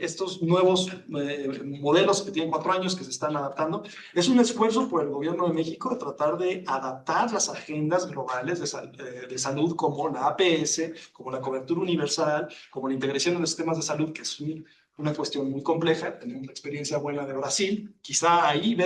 estos nuevos modelos que tienen 4 años que se están adaptando, es un esfuerzo por el gobierno de México de tratar de adaptar las agendas globales de salud como la APS, como la cobertura universal, como la integración de los sistemas de salud, que es una cuestión muy compleja. Tenemos la experiencia buena de Brasil, quizá ahí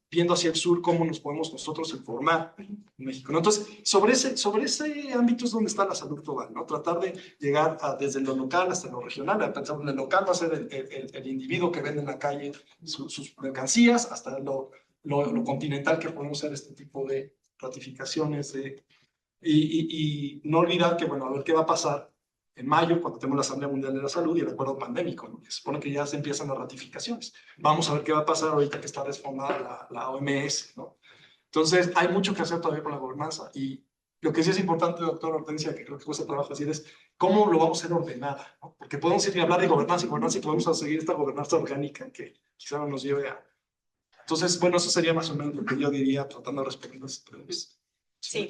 viendo hacia el sur cómo nos podemos nosotros informar en México, ¿no? Entonces, sobre ese ámbito es donde está la salud global, ¿no? Tratar de llegar desde lo local hasta lo regional. Pensamos en el local va a ser el individuo que vende en la calle sus mercancías, hasta lo continental, que podemos hacer este tipo de ratificaciones. Y no olvidar que, bueno, a ver qué va a pasar en mayo, cuando tenemos la Asamblea Mundial de la Salud y el acuerdo pandémico, ¿no? Se supone que ya se empiezan las ratificaciones. Vamos a ver qué va a pasar ahorita que está desfondada la OMS, ¿no? Entonces, hay mucho que hacer todavía con la gobernanza, y lo que sí es importante, doctor Hortensia, que creo que cuesta trabajo decir, es cómo lo vamos a hacer ordenada, ¿no? Porque podemos ir a hablar de gobernanza y podemos a seguir esta gobernanza orgánica que quizá no nos lleve a... Entonces, bueno, eso sería más o menos lo que yo diría, tratando de responder las preguntas. Sí,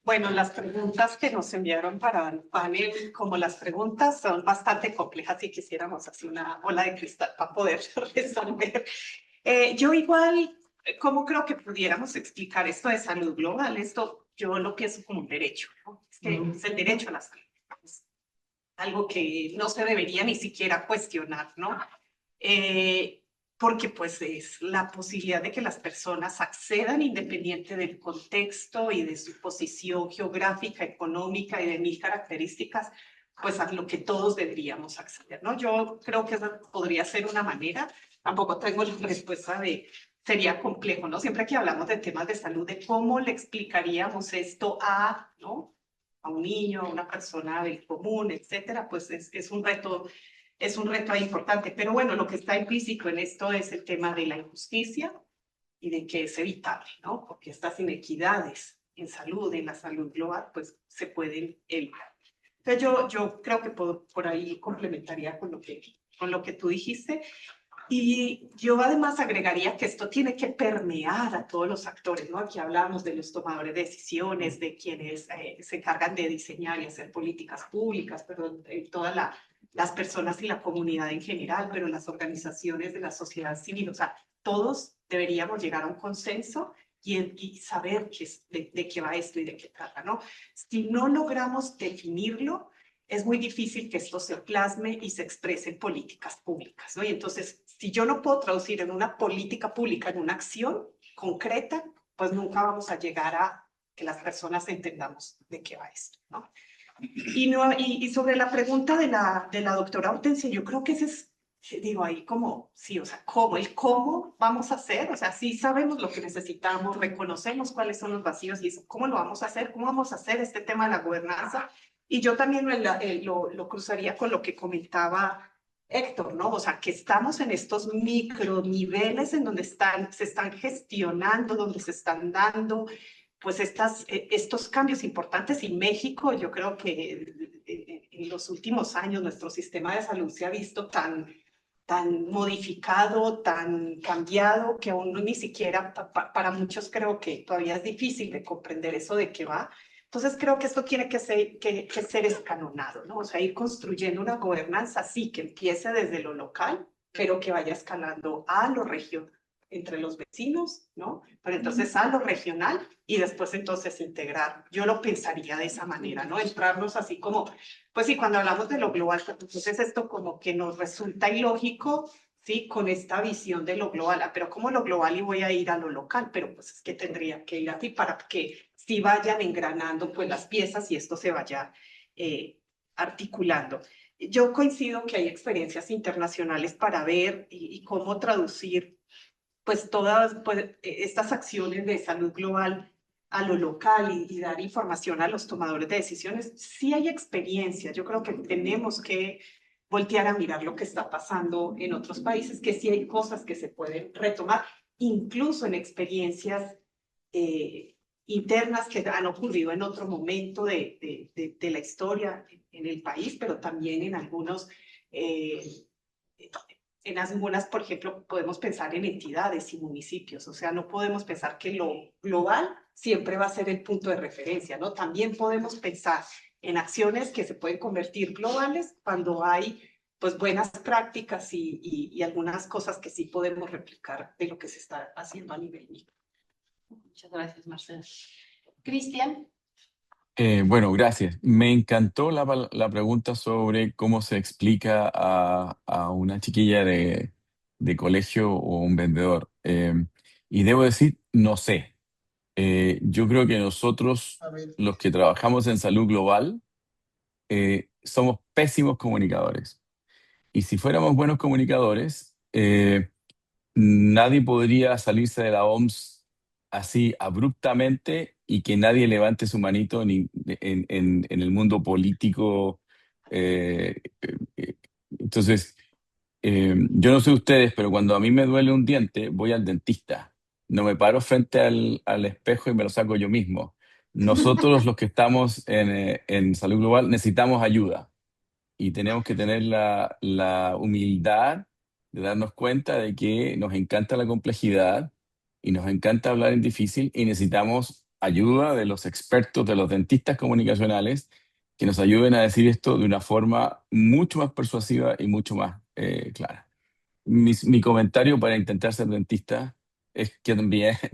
bueno, las preguntas que nos enviaron para el panel, como las preguntas son bastante complejas y quisiéramos hacer una bola de cristal para poder resolver. Yo igual, ¿cómo creo que pudiéramos explicar esto de salud global? Esto yo lo pienso como un derecho, ¿no? Es que es el derecho a la salud. Es algo que no se debería ni siquiera cuestionar, ¿no? Porque pues es la posibilidad de que las personas accedan independiente del contexto y de su posición geográfica, económica y de 1000 características, pues a lo que todos deberíamos acceder, ¿no? Yo creo que esa podría ser una manera. Tampoco tengo la respuesta sería complejo, ¿no? Siempre que hablamos de temas de salud, de cómo le explicaríamos esto ¿no? A un niño, a una persona del común, etcétera, pues es un reto. Es un reto importante, pero bueno, lo que está implícito en esto es el tema de la injusticia y de que es evitable, ¿no? Porque estas inequidades en salud, en la salud global, pues se pueden evitar. Entonces yo creo que por ahí complementaría con lo que tú dijiste. Y yo además agregaría que esto tiene que permear a todos los actores, ¿no? Aquí hablamos de los tomadores de decisiones, de quienes se encargan de diseñar y hacer políticas públicas, perdón, todas las personas y la comunidad en general, pero las organizaciones de la sociedad civil, o sea, todos deberíamos llegar a un consenso y saber de qué va esto y de qué trata, ¿no? Si no logramos definirlo, es muy difícil que esto se plasme y se exprese en políticas públicas, ¿no? Y entonces, si yo no puedo traducir en una política pública, en una acción, concreta, pues nunca vamos a llegar a que las personas entendamos de qué va esto, ¿no? Y sobre la pregunta de la doctora Hortensia, yo creo que ese es, digo, ahí como, sí, o sea, cómo vamos a hacer, o sea, sí sabemos lo que necesitamos, reconocemos cuáles son los vacíos y eso, cómo lo vamos a hacer, cómo vamos a hacer este tema de la gobernanza. Y yo también lo cruzaría con lo que comentaba Héctor, ¿no? O sea, que estamos en estos microniveles en donde se están gestionando, donde se están dando pues estos cambios importantes. Y México, yo creo que en los últimos años nuestro sistema de salud se ha visto tan modificado, tan cambiado, que aún ni siquiera, para muchos creo que todavía es difícil de comprender eso de qué va. Entonces creo que esto tiene que ser escalonado, ¿no? O sea, ir construyendo una gobernanza así, que empiece desde lo local, pero que vaya escalando a lo regional, entre los vecinos, ¿no? Pero entonces a lo regional y después entonces integrar. Yo lo pensaría de esa manera, ¿no? Entrarnos así como, pues sí, cuando hablamos de lo global, pues entonces esto como que nos resulta ilógico, ¿sí? Con esta visión de lo global, pero como lo global y voy a ir a lo local, pero pues es que tendría que ir así para que sí vayan engranando pues las piezas y esto se vaya articulando. Yo coincido que hay experiencias internacionales para ver y cómo traducir pues todas pues, estas acciones de salud global a lo local y dar información a los tomadores de decisiones. Sí hay experiencia, yo creo que tenemos que voltear a mirar lo que está pasando en otros países, que sí hay cosas que se pueden retomar, incluso en experiencias internas que han ocurrido en otro momento de la historia en el país, pero también en algunos en algunas, por ejemplo, podemos pensar en entidades y municipios, o sea, no podemos pensar que lo global siempre va a ser el punto de referencia, ¿no? También podemos pensar en acciones que se pueden convertir globales cuando hay, pues, buenas prácticas y algunas cosas que sí podemos replicar de lo que se está haciendo a nivel micro. Muchas gracias, Marcela. Cristian. Bueno, gracias. Me encantó la pregunta sobre cómo se explica a una chiquilla de colegio o un vendedor. Y debo decir, no sé. Yo creo que nosotros, A ver, los que trabajamos en salud global, somos pésimos comunicadores. Y si fuéramos buenos comunicadores, nadie podría salirse de la OMS así abruptamente y que nadie levante su manito en el mundo político. eh, eh, entonces, yo no sé ustedes, pero cuando a mí me duele un diente, voy al dentista. No me paro frente al espejo y me lo saco yo mismo. Nosotros, los que estamos en salud global, necesitamos ayuda y tenemos que tener la humildad de darnos cuenta de que nos encanta la complejidad y nos encanta hablar en difícil y necesitamos ayuda de los expertos, de los dentistas comunicacionales, que nos ayuden a decir esto de una forma mucho más persuasiva y mucho más clara. Mi comentario para intentar ser dentista es que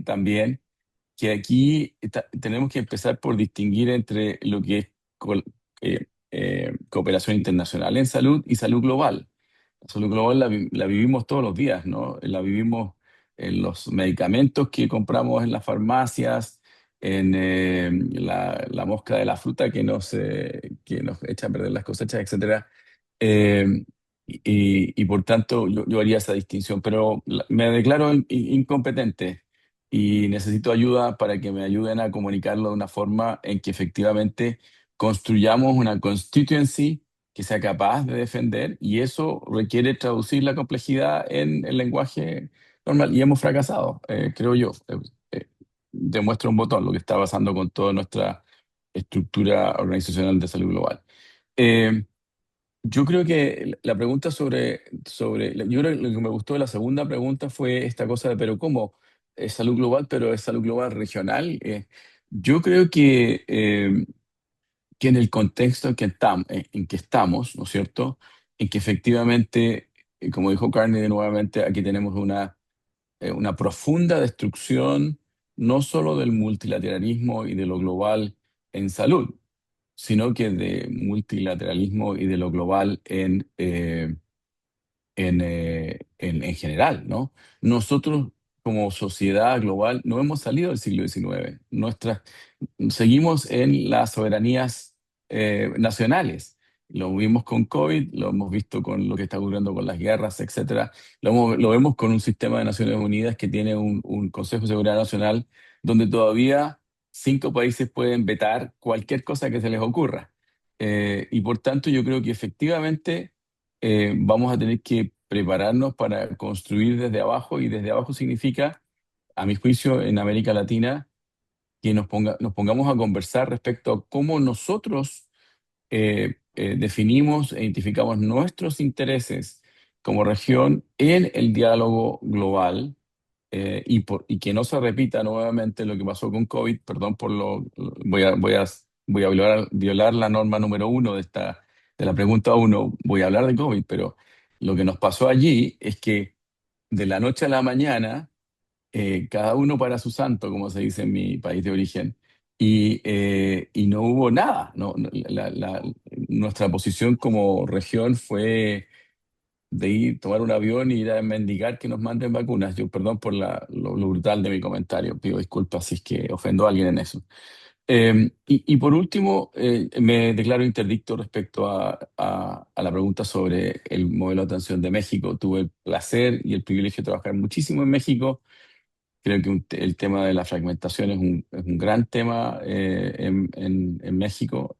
también que aquí tenemos que empezar por distinguir entre lo que es cooperación internacional en salud y salud global. La salud global la vivimos todos los días, ¿no? La vivimos en los medicamentos que compramos en las farmacias, en la mosca de la fruta que nos echa a perder las cosechas, etcétera. Eh, y por tanto yo haría esa distinción, pero me declaro incompetente y necesito ayuda para que me ayuden a comunicarlo de una forma en que efectivamente construyamos una constituency que sea capaz de defender y eso requiere traducir la complejidad en el lenguaje normal y hemos fracasado, creo yo. Demuestra un botón lo que está pasando con toda nuestra estructura organizacional de salud global. Eh, yo creo que la pregunta yo creo que lo que me gustó de la segunda pregunta fue esta cosa de, pero ¿cómo? Es salud global, pero es salud global regional. Yo creo que en el contexto en que estamos, ¿no es cierto? En que efectivamente, como dijo Carnegie nuevamente, aquí tenemos una profunda destrucción no solo del multilateralismo y de lo global en salud, sino que de multilateralismo y de lo global en general, ¿no? Nosotros como sociedad global no hemos salido del siglo XIX. Seguimos en las soberanías nacionales. Lo vimos con COVID, lo hemos visto con lo que está ocurriendo con las guerras, etcétera. Lo vemos con un sistema de Naciones Unidas que tiene un Consejo de Seguridad Nacional donde todavía 5 países pueden vetar cualquier cosa que se les ocurra. Y por tanto, yo creo que efectivamente vamos a tener que prepararnos para construir desde abajo, y desde abajo significa, a mi juicio, en América Latina, que nos pongamos a conversar respecto a cómo nosotros definimos e identificamos nuestros intereses como región en el diálogo global, y que no se repita nuevamente lo que pasó con COVID. Perdón por voy a violar la norma número 1 de la pregunta 1. Voy a hablar de COVID, pero lo que nos pasó allí es que de la noche a la mañana, cada uno para su santo, como se dice en mi país de origen, y no hubo nada. Nuestra posición como región fue de tomar un avión y ir a mendigar que nos manden vacunas. Yo, perdón por lo brutal de mi comentario, pido disculpas si es que ofendo a alguien en eso. Y por último, me declaro interdicto respecto a la pregunta sobre el modelo de atención de México. Tuve el placer y el privilegio de trabajar muchísimo en México. Creo que el tema de la fragmentación es un gran tema en México.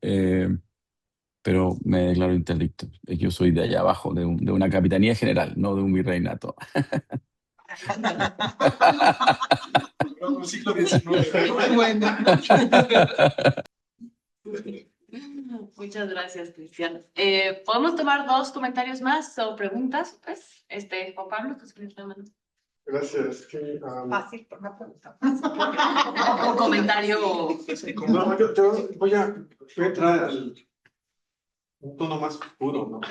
Pero me declaro interdicto. Yo soy de allá abajo, de una capitanía general, no de un virreinato. El siglo XIX. Bueno, Muchas gracias, Cristian. ¿Podemos tomar 2 comentarios más o preguntas? Pues, Juan Pablo, pues, Gracias. Fácil por una pregunta. un comentario. No, yo voy a entrar un tono más puro, ¿no?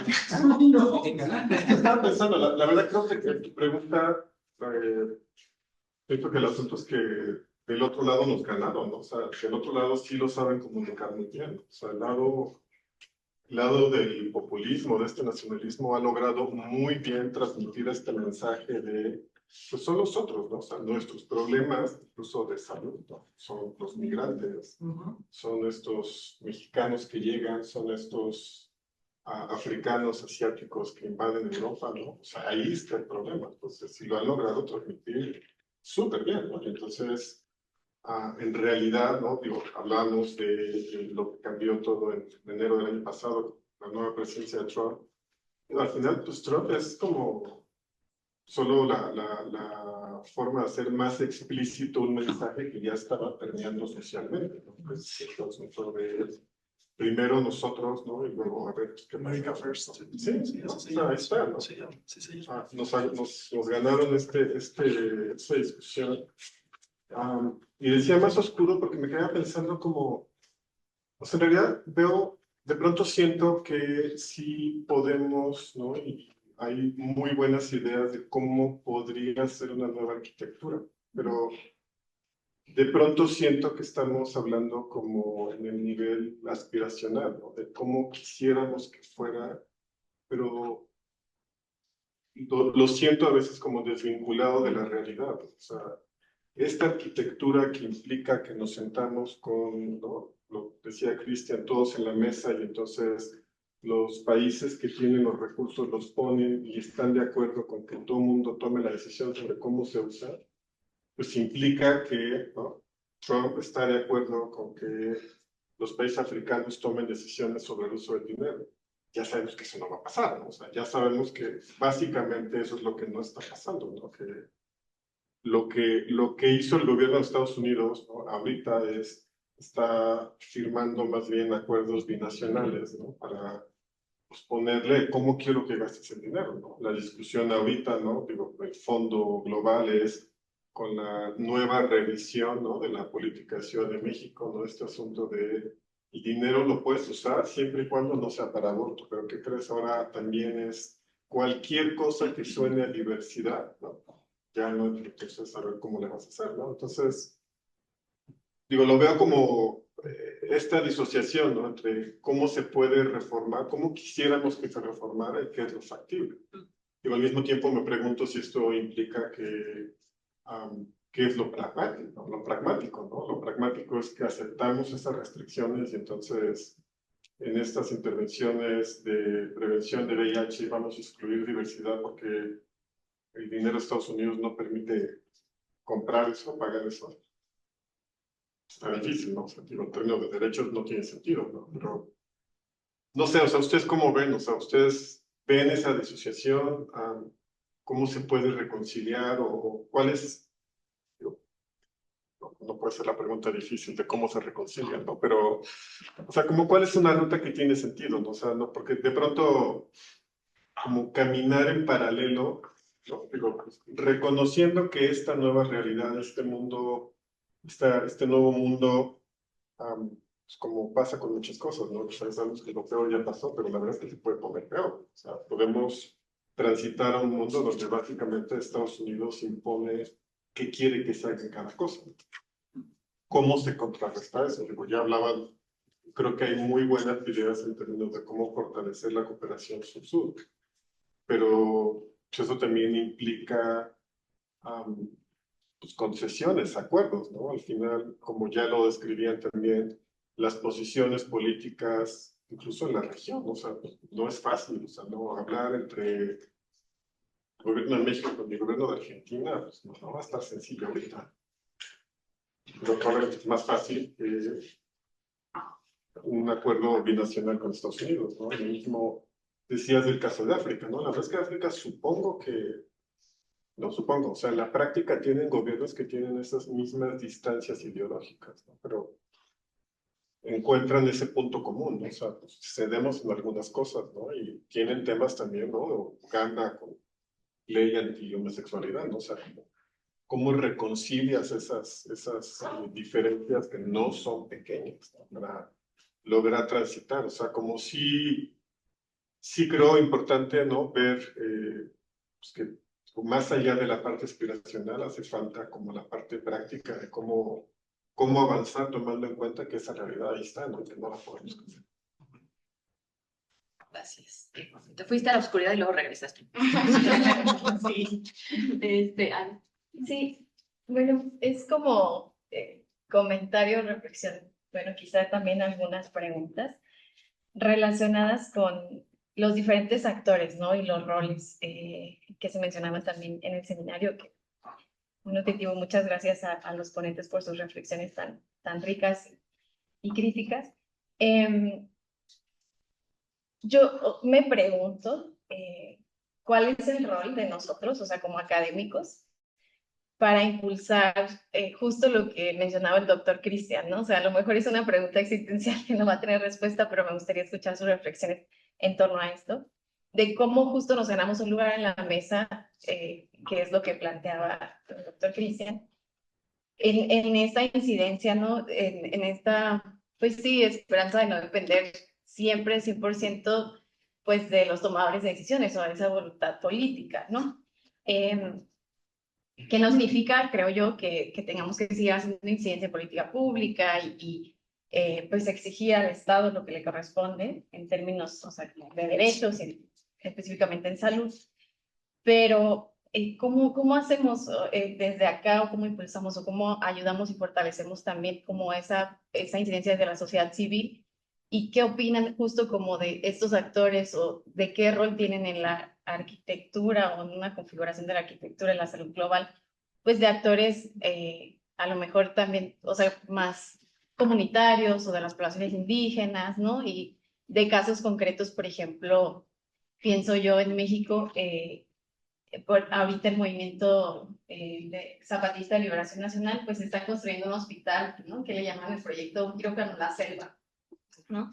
Estaba pensando, la verdad creo que tu pregunta, siento que el asunto es que del otro lado nos ganaron, ¿no? O sea, del otro lado sí lo saben comunicar muy bien. O sea, el lado del populismo, de este nacionalismo, ha logrado muy bien transmitir este mensaje de, pues son nosotros, ¿no? O sea, nuestros problemas, incluso de salud, ¿no? Son los migrantes, son estos mexicanos que llegan, son estos africanos, asiáticos que invaden Europa, ¿no? O sea, ahí está el problema. Entonces, si lo han logrado transmitir súper bien, ¿no? Entonces, en realidad, ¿no? Digo, hablamos de lo que cambió todo en enero del año pasado, la nueva presidencia de Trump. Pero al final, pues Trump es como solo la forma de hacer más explícito un mensaje que ya estaba permeando socialmente, ¿no? Pues entonces, primero nosotros, ¿no? Y luego a ver qué America First. Sí, ¿no? O sea, ahí está, ¿no? Sí, sí. Nos ganaron esta discusión. Y decía más oscuro porque me quedaba pensando como, o sea, en realidad de pronto siento que sí podemos, ¿no? Y hay muy buenas ideas de cómo podría ser una nueva arquitectura, pero de pronto siento que estamos hablando como en el nivel aspiracional, ¿no? De cómo quisiéramos que fuera, pero lo siento a veces como desvinculado de la realidad. O sea, esta arquitectura que implica que nos sentamos con, ¿no? Lo decía Cristian, todos en la mesa, y entonces los países que tienen los recursos los ponen y están de acuerdo con que todo el mundo tome la decisión sobre cómo se usa, pues implica que, ¿no? Trump está de acuerdo con que los países africanos tomen decisiones sobre el uso del dinero. Ya sabemos que eso no va a pasar, ¿no? O sea, ya sabemos que básicamente eso es lo que no está pasando, ¿no? Que lo que hizo el gobierno de Estados Unidos, ¿no? Ahorita está firmando más bien acuerdos binacionales, ¿no? Para pues, ponerle cómo quiero que gastes el dinero, ¿no? La discusión ahorita, ¿no? Digo, el fondo global es con la nueva revisión, ¿no? De la política de Ciudad de México, ¿no? Este asunto de el dinero lo puedes usar siempre y cuando no sea para aborto, pero ¿qué crees? Ahora también es cualquier cosa que suene a diversidad, ¿no? Ya no, entonces saber cómo le vas a hacer, ¿no? Entonces, digo, lo veo como esta disociación, ¿no? Entre cómo se puede reformar, cómo quisiéramos que se reformara y qué es lo factible. Digo, al mismo tiempo me pregunto si esto implica que ¿qué es lo pragmático? Lo pragmático, ¿no? Lo pragmático es que aceptamos esas restricciones y entonces en estas intervenciones de prevención de VIH vamos a excluir diversidad porque el dinero de Estados Unidos no permite comprar eso, pagar eso. Está difícil, ¿no? O sea, digo, en términos de derechos no tiene sentido, ¿no? Pero, no sé, o sea, ¿ustedes cómo ven? O sea, ¿ustedes ven esa disociación? ¿Cómo se puede reconciliar? ¿O cuál es? Digo, no puede ser la pregunta difícil de cómo se reconcilian, ¿no? Pero, o sea, como cuál es una ruta que tiene sentido, ¿no? O sea, no, porque de pronto, como caminar en paralelo, ¿no? Digo, pues, reconociendo que esta nueva realidad, este mundo, este nuevo mundo, pues como pasa con muchas cosas, ¿no? O sea, sabemos que lo peor ya pasó, pero la verdad es que se puede poner peor. O sea, podemos transitar a un mundo donde básicamente Estados Unidos impone qué quiere que se haga en cada cosa. ¿Cómo se contrarresta eso? Digo, ya hablaban, creo que hay muy buenas ideas en términos de cómo fortalecer la cooperación sur-sur, pero eso también implica pues, concesiones, acuerdos, ¿no? Al final, como ya lo describían también, las posiciones políticas, incluso en la región, o sea, pues, no es fácil, o sea, no hablar entre el gobierno de México con el gobierno de Argentina, pues no va a estar sencillo ahorita. Pero probablemente es más fácil un acuerdo binacional con Estados Unidos, ¿no? Lo mismo decías del caso de África, ¿no? La verdad es que África supongo que no supongo, o sea, en la práctica tienen gobiernos que tienen esas mismas distancias ideológicas, ¿no? Pero encuentran ese punto común, ¿no? O sea, pues, cedemos en algunas cosas, ¿no? Y tienen temas también, ¿no? Uganda con ley anti-homosexualidad, ¿no? O sea, ¿cómo reconcilias esas diferencias que no son pequeñas, ¿no? Para lograr transitar, o sea, como sí creo importante, ¿no? Ver pues que más allá de la parte aspiracional, hace falta como la parte práctica de cómo avanzar tomando en cuenta que esa realidad ahí está, ¿no? Que no la podemos cambiar. Gracias. Te fuiste a la oscuridad y luego regresaste. Sí. Ana. Sí, bueno, es como comentario, reflexión, bueno, quizá también algunas preguntas relacionadas con los diferentes actores, ¿no? Y los roles que se mencionaban también en el seminario. Que, bueno, te digo, muchas gracias a los ponentes por sus reflexiones tan ricas y críticas. Yo me pregunto cuál es el rol de nosotros, o sea, como académicos, para impulsar justo lo que mencionaba el doctor Cristian, ¿no? O sea, a lo mejor es una pregunta existencial que no va a tener respuesta, pero me gustaría escuchar sus reflexiones en torno a esto, de cómo justo nos ganamos un lugar en la mesa, que es lo que planteaba el doctor Cristian, en esta incidencia, ¿no? En esta, pues sí, esperanza de no depender siempre 100% pues de los tomadores de decisiones o de esa voluntad política, ¿no? Que no significa, creo yo, que tengamos que seguir haciendo incidencia en política pública y pues exigir al Estado lo que le corresponde en términos, o sea, de derechos, específicamente en salud. Pero, ¿cómo hacemos desde acá o cómo impulsamos o cómo ayudamos y fortalecemos también como esa incidencia de la sociedad civil? ¿Y qué opinan justo como de estos actores o de qué rol tienen en la arquitectura o en una configuración de la arquitectura en la salud global? Pues de actores a lo mejor también, o sea, más comunitarios o de las poblaciones indígenas, ¿no? Y de casos concretos, por ejemplo, pienso yo en México, ahorita el movimiento de Zapatista de Liberación Nacional, pues está construyendo un hospital, ¿no? Que le llaman el proyecto Quirófano La Selva, ¿no?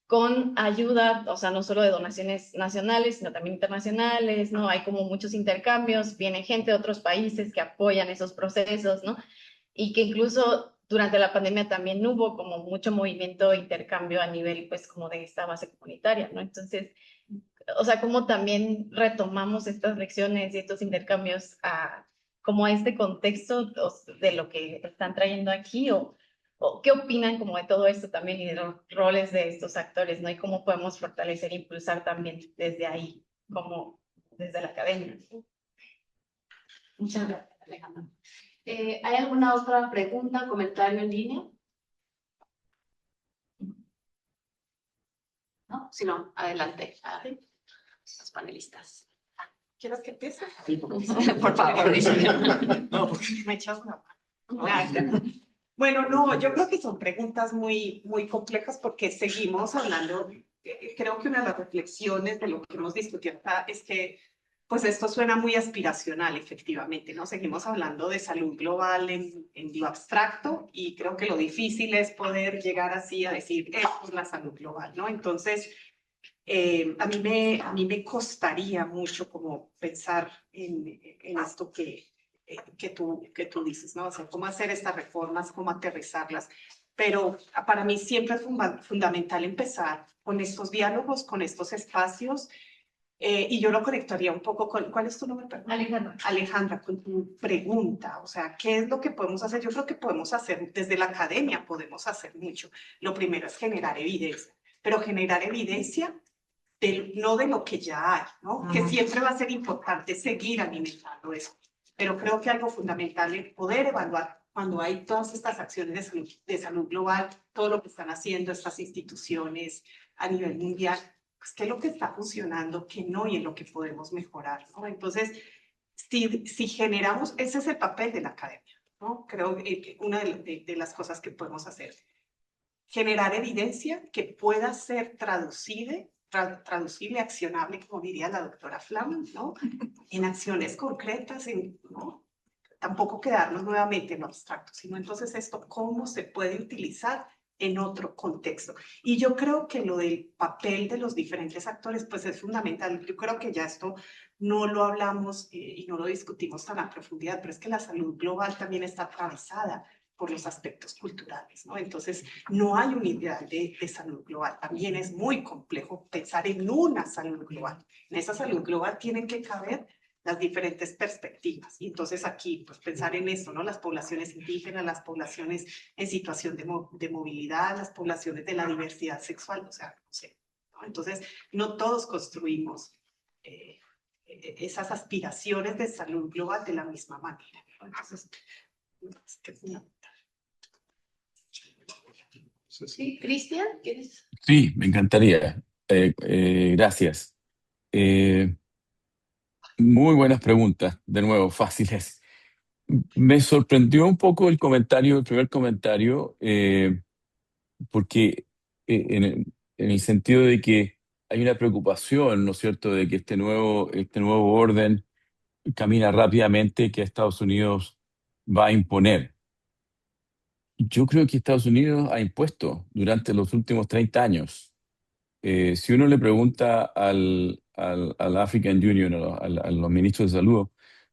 Con ayuda, o sea, no solo de donaciones nacionales, sino también internacionales, ¿no? Hay como muchos intercambios, viene gente de otros países que apoyan esos procesos, ¿no? Y que incluso durante la pandemia también hubo como mucho movimiento, intercambio a nivel, pues, como de esta base comunitaria, ¿no? Entonces, o sea, cómo también retomamos estas lecciones y estos intercambios como a este contexto de lo que están trayendo aquí o qué opinan como de todo esto también y de los roles de estos actores, ¿no? Y cómo podemos fortalecer e impulsar también desde ahí, como desde la academia. Muchas gracias. Alejandra. ¿Hay alguna otra pregunta, comentario en línea? ¿No? Si no, adelante a los panelistas. ¿Quieres que empiece? Sí, por Por favor. No, porque Me echas una mano. Gracias. Bueno, no, yo creo que son preguntas muy, muy complejas porque seguimos hablando. Creo que una de las reflexiones de lo que hemos discutido acá es que, pues esto suena muy aspiracional, efectivamente, ¿no? Seguimos hablando de salud global en lo abstracto y creo que lo difícil es poder llegar así a decir, esto es la salud global, ¿no? Entonces, a mí me costaría mucho como pensar en esto que tú dices, ¿no? O sea, cómo hacer estas reformas, cómo aterrizarlas. Pero para mí siempre es fundamental empezar con estos diálogos, con estos espacios. Y yo lo conectaría un poco con, ¿cuál es tu nombre? Perdón? Alejandra. Alejandra, con tu pregunta, o sea, ¿qué es lo que podemos hacer? Yo creo que podemos hacer, desde la academia podemos hacer mucho. Lo primero es generar evidencia, pero generar evidencia no de lo que ya hay, ¿no? Que siempre va a ser importante seguir alimentando eso. Pero creo que algo fundamental es poder evaluar cuando hay todas estas acciones de salud global, todo lo que están haciendo estas instituciones a nivel mundial, pues qué es lo que está funcionando, qué no y en lo que podemos mejorar, ¿no? Entonces, si generamos, ese es el papel de la academia, ¿no? Creo que una de las cosas que podemos hacer, generar evidencia que pueda ser traducible, accionable, como diría la doctora Flaman, ¿no? En acciones concretas, ¿no? Tampoco quedarnos nuevamente en lo abstracto, sino entonces esto, cómo se puede utilizar en otro contexto. Y yo creo que lo del papel de los diferentes actores, pues es fundamental. Yo creo que ya esto no lo hablamos y no lo discutimos tan a profundidad, pero es que la salud global también está atravesada por los aspectos culturales, ¿no? Entonces, no hay un ideal de salud global. También es muy complejo pensar en una salud global. En esa salud global tienen que caber las diferentes perspectivas. Y entonces aquí, pues pensar en esto, ¿no? Las poblaciones indígenas, las poblaciones en situación de movilidad, las poblaciones de la diversidad sexual, o sea, no sé, ¿no? Entonces, no todos construimos esas aspiraciones de salud global de la misma manera, ¿no? Entonces, es que es fundamental. Sí, Cristian, ¿quieres? Sí, me encantaría. Gracias. Muy buenas preguntas, de nuevo, fáciles. Me sorprendió un poco el primer comentario, porque en el sentido de que hay una preocupación, ¿no es cierto?, de que este nuevo orden camina rápidamente, que Estados Unidos va a imponer. Yo creo que Estados Unidos ha impuesto durante los últimos 30 años. Si uno le pregunta al African Union, a los ministros de salud,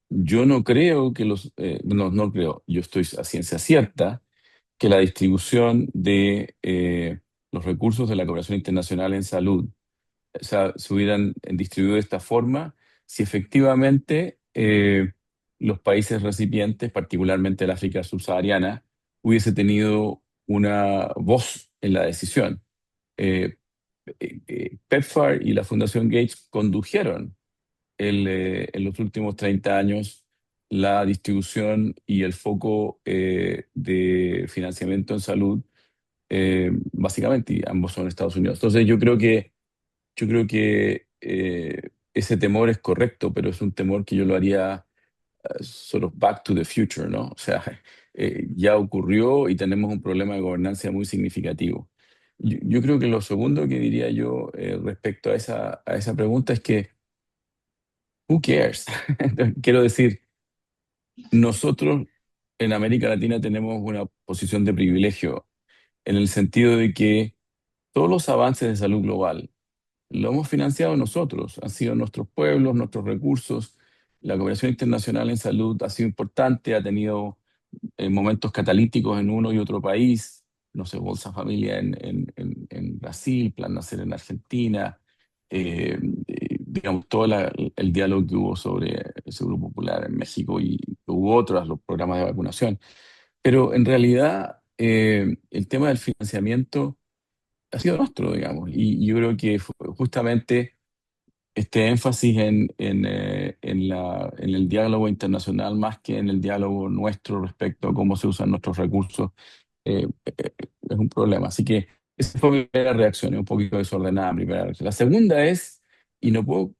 yo no creo que no creo, yo estoy a ciencia cierta que la distribución de los recursos de la cooperación internacional en salud, o sea, se hubieran distribuido de esta forma si efectivamente los países recipientes, particularmente el África subsahariana, hubiese tenido una voz en la decisión. Eh, PEPFAR y la Fundación Gates condujeron en los últimos 30 años la distribución y el foco de financiamiento en salud, básicamente, y ambos son Estados Unidos. Entonces yo creo que ese temor es correcto, pero es un temor que yo lo haría sort of back to the future, ¿no? O sea, ya ocurrió y tenemos un problema de gobernanza muy significativo. Yo creo que lo segundo que diría yo respecto a esa pregunta es que, who cares? Quiero decir, nosotros en América Latina tenemos una posición de privilegio en el sentido de que todos los avances de salud global lo hemos financiado nosotros, han sido nuestros pueblos, nuestros recursos. La cooperación internacional en salud ha sido importante, ha tenido momentos catalíticos en uno y otro país, no sé, Bolsa Familia en Brasil, Plan Nacer en Argentina, digamos, todo el diálogo que hubo sobre el Seguro Popular en México y hubo otros, los programas de vacunación. Pero en realidad, el tema del financiamiento ha sido nuestro, digamos, y yo creo que justamente este énfasis en el diálogo internacional más que en el diálogo nuestro respecto a cómo se usan nuestros recursos, es un problema. Así que esa fue mi primera reacción, es un poquito desordenada mi primera reacción. La segunda es, y no puedo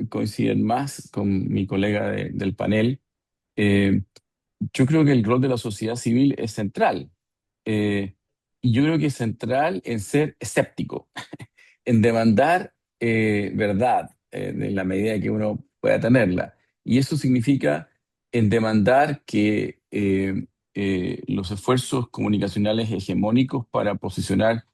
coincidir más con mi colega del panel, eh, yo creo que el rol de la sociedad civil es central. Eh, y yo creo que es central en ser escéptico, en demandar verdad en la medida que uno pueda tenerla. Y eso significa en demandar que los esfuerzos comunicacionales hegemónicos para posicionar,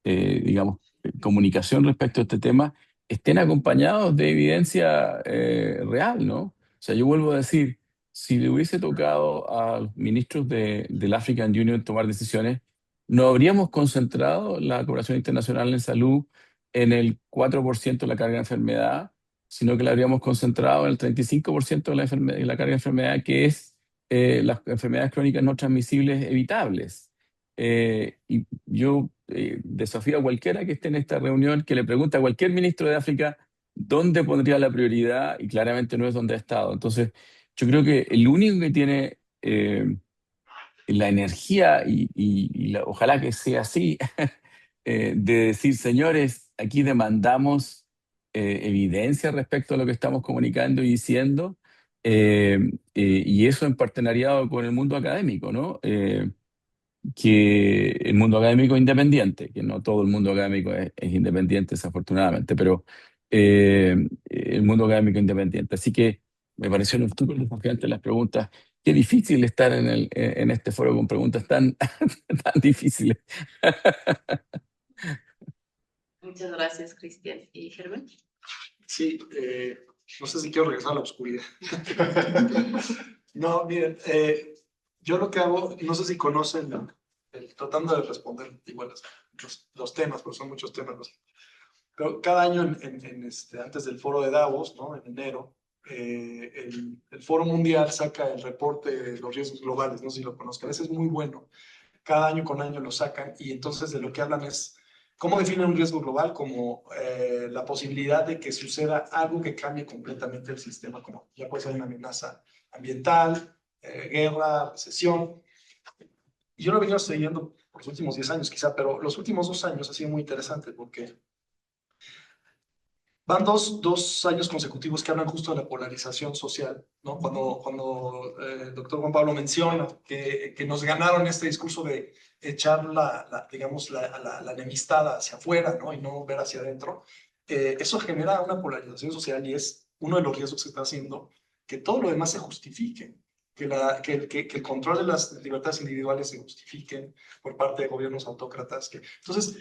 digamos, comunicación respecto a este tema estén acompañados de evidencia real, ¿no? O sea, yo vuelvo a decir, si le hubiese tocado a los ministros del African Union tomar decisiones, no habríamos concentrado la cooperación internacional en salud en el 4% de la carga de enfermedad, sino que la habríamos concentrado en el 35% de de la carga de enfermedad, que es las enfermedades crónicas no transmisibles evitables. Y yo desafío a cualquiera que esté en esta reunión que le pregunte a cualquier ministro de África dónde pondría la prioridad, y claramente no es donde ha estado. Entonces, yo creo que el único que tiene la energía, ojalá que sea así, de decir, señores, aquí demandamos evidencia respecto a lo que estamos comunicando y diciendo, y eso en partenariado con el mundo académico, ¿no? Que el mundo académico independiente, que no todo el mundo académico es independiente, desafortunadamente, pero el mundo académico independiente. Así que me parecieron súper desafiantes las preguntas. Qué difícil estar en este foro con preguntas tan, tan difíciles. Muchas gracias, Cristian. ¿Y Germán? Sí, no sé si quiero regresar a la oscuridad. No, miren, yo lo que hago, no sé si conocen, tratando de responder igual los temas, porque son muchos temas, pero cada año antes del foro de Davos, ¿no? En enero, el Foro Mundial saca el reporte de los riesgos globales, no sé si lo conozcan, ese es muy bueno. Cada año con año lo sacan y entonces de lo que hablan es cómo definen un riesgo global como la posibilidad de que suceda algo que cambie completamente el sistema, como ya puede ser una amenaza ambiental, guerra, recesión. Y yo lo he venido siguiendo por los últimos 10 años quizá, pero los últimos 2 años ha sido muy interesante porque van dos años consecutivos que hablan justo de la polarización social, ¿no? Cuando el doctor Juan Pablo menciona que nos ganaron este discurso de echar digamos, la enemistad hacia afuera, ¿no? Y no ver hacia adentro, eso genera una polarización social y es uno de los riesgos que se está haciendo, que todo lo demás se justifique, que el control de las libertades individuales se justifiquen por parte de gobiernos autócratas. Entonces,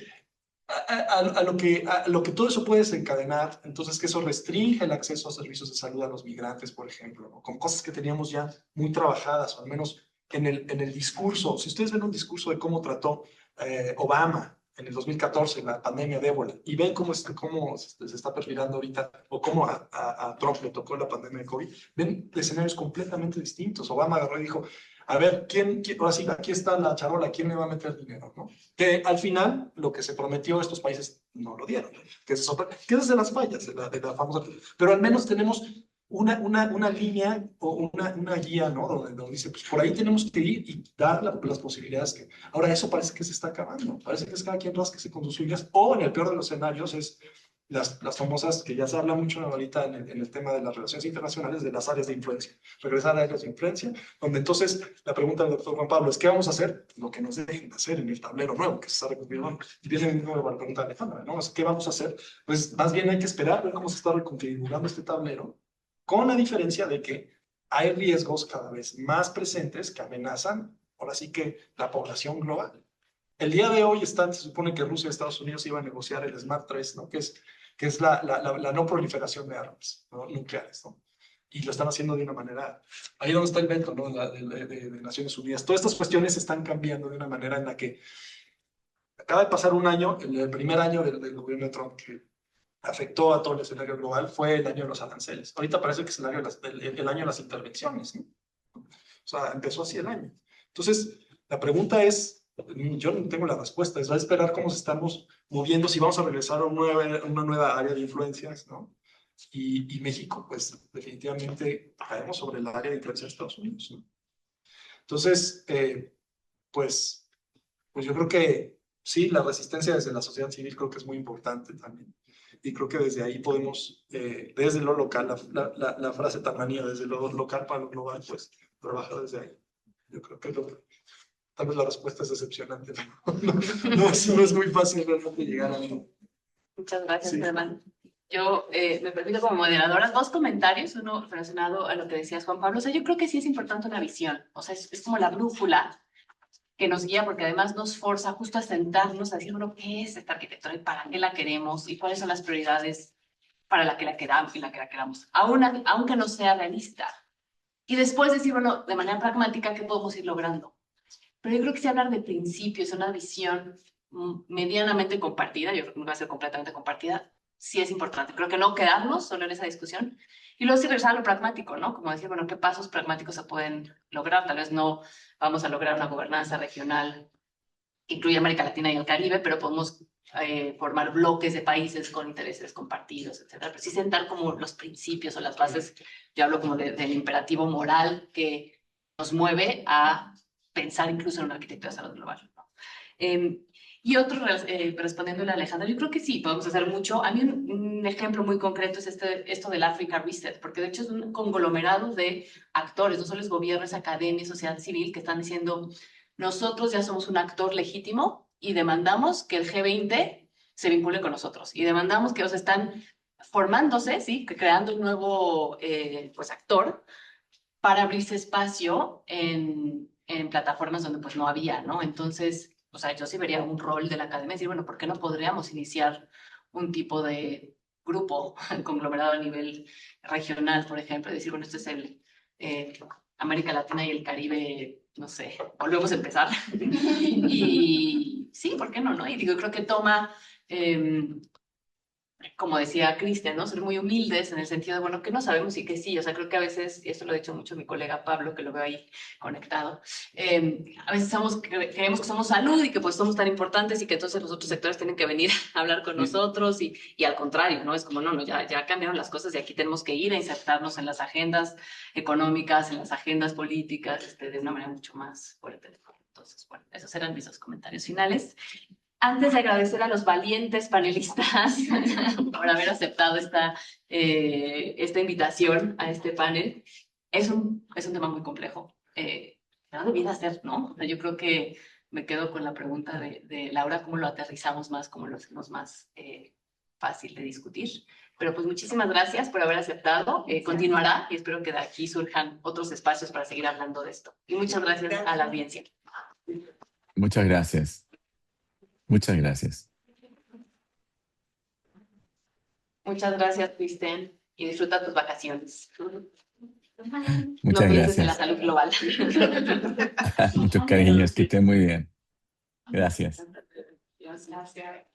a lo que todo eso puede desencadenar, entonces que eso restringe el acceso a servicios de salud a los migrantes, por ejemplo, ¿no? Con cosas que teníamos ya muy trabajadas, o al menos en el discurso. Si ustedes ven un discurso de cómo trató Obama en el 2014 la pandemia de ébola, y ven cómo se está perfilando ahorita, o cómo a Trump le tocó la pandemia de COVID, ven escenarios completamente distintos. Obama agarró y dijo, a ver, ahora sí, aquí está la charola, ¿quién le va a meter dinero, no? Que al final lo que se prometió estos países no lo dieron, que es de las fallas de la famosa, pero al menos tenemos una línea o una guía, ¿no? Donde dice, pues por ahí tenemos que ir y dar las posibilidades que... Ahora eso parece que se está acabando, parece que es cada quien rasque con sus uñas, o en el peor de los escenarios es las famosas, que ya se habla mucho ahorita en el tema de las relaciones internacionales, de las áreas de influencia, regresar a áreas de influencia, donde entonces la pregunta del doctor Juan Pablo es, ¿qué vamos a hacer? Lo que nos dejen de hacer en el tablero nuevo que se está reconfigurando. Y viene de nuevo la pregunta de Alejandra, ¿no? ¿Qué vamos a hacer? Pues más bien hay que esperar, ver cómo se está reconfigurando este tablero, con la diferencia de que hay riesgos cada vez más presentes que amenazan, ahora sí que la población global. El día de hoy se supone que Rusia y Estados Unidos iban a negociar el SMART 3, ¿no? Que es la no proliferación de armas, ¿no? Nucleares, ¿no? Y lo están haciendo de una manera, ahí donde está el veto, ¿no? de Naciones Unidas. Todas estas cuestiones están cambiando de una manera en la que acaba de pasar un año, el primer año del gobierno de Trump, que afectó a todo el escenario global, fue el año de los aranceles. Ahorita parece que es el año de las intervenciones, ¿no? O sea, empezó así el año. Entonces, la pregunta es, yo no tengo la respuesta, es a esperar cómo estamos moviendo, si vamos a regresar a una nueva área de influencias, ¿no? y México, pues definitivamente caemos sobre el área de intervención de Estados Unidos, ¿no? Entonces, pues yo creo que sí, la resistencia desde la sociedad civil creo que es muy importante también. Y creo que desde ahí podemos, desde lo local, la frase tan manía, desde lo local para lo global, pues trabajar desde ahí. Yo creo que tal vez la respuesta es decepcionante, ¿no? No es muy fácil realmente llegar a mí. Muchas gracias, Sí. Germán. Yo me permito como moderadora dos comentarios, uno relacionado a lo que decías, Juan Pablo. O sea, yo creo que sí es importante una visión, o sea, es como la brújula que nos guía, porque además nos forza justo a sentarnos, a decir, bueno, ¿qué es esta arquitectura y para qué la queremos y cuáles son las prioridades para la que la queramos y la que la queramos, aunque no sea realista? Y después decir, bueno, de manera pragmática, ¿qué podemos ir logrando? Pero yo creo que si hablar de principios, una visión medianamente compartida, yo creo que no va a ser completamente compartida, sí es importante. Creo que no quedarnos solo en esa discusión. Y luego sí regresar a lo pragmático, ¿no? Como decir, bueno, ¿qué pasos pragmáticos se pueden lograr? Tal vez no vamos a lograr una gobernanza regional que incluya América Latina y el Caribe, pero podemos formar bloques de países con intereses compartidos, etcétera. Pero sí sentar como los principios o las bases, yo hablo como del imperativo moral que nos mueve a pensar incluso en una arquitectura de salud global, ¿no? Y otro, respondiéndole a Alejandra, yo creo que sí, podemos hacer mucho. A mí un ejemplo muy concreto es esto del Africa Reset, porque de hecho es un conglomerado de actores, no solo es gobiernos, academia, sociedad civil, que están diciendo, nosotros ya somos un actor legítimo y demandamos que el G20 se vincule con nosotros. Y demandamos que, o sea, están formándose, ¿sí? Creando un nuevo pues, actor para abrirse espacio en plataformas donde pues no había, ¿no? Entonces, o sea, yo sí vería un rol de la academia, decir, bueno, ¿por qué no podríamos iniciar un tipo de grupo conglomerado a nivel regional, por ejemplo? Decir, bueno, este es el América Latina y el Caribe, no sé, volvemos a empezar. Y sí, ¿por qué no, no? Y digo, creo que toma... como decía Cristian, ¿no? Ser muy humildes en el sentido de, bueno, que no sabemos y que sí. O sea, creo que a veces, y esto lo ha dicho mucho mi colega Pablo, que lo veo ahí conectado, a veces creemos que somos salud y que pues somos tan importantes y que entonces los otros sectores tienen que venir a hablar con nosotros y al contrario, ¿no? Es como, no, ya cambiaron las cosas y aquí tenemos que ir a insertarnos en las agendas económicas, en las agendas políticas, de una manera mucho más fuerte. Entonces, bueno, esos eran mis dos comentarios finales. Antes de agradecer a los valientes panelistas por haber aceptado esta invitación a este panel, es un tema muy complejo. No debiera ser, ¿no? O sea, yo creo que me quedo con la pregunta de Laura, ¿cómo lo aterrizamos más, cómo lo hacemos más fácil de discutir? Pero pues muchísimas gracias por haber aceptado. Continuará y espero que de aquí surjan otros espacios para seguir hablando de esto. Y muchas gracias a la audiencia. Muchas gracias. Muchas gracias. Muchas gracias, Kristen, y disfruta tus vacaciones. Muchas No pienses en la gracias. salud global. Muchos cariños, que estén muy bien. Gracias. Gracias.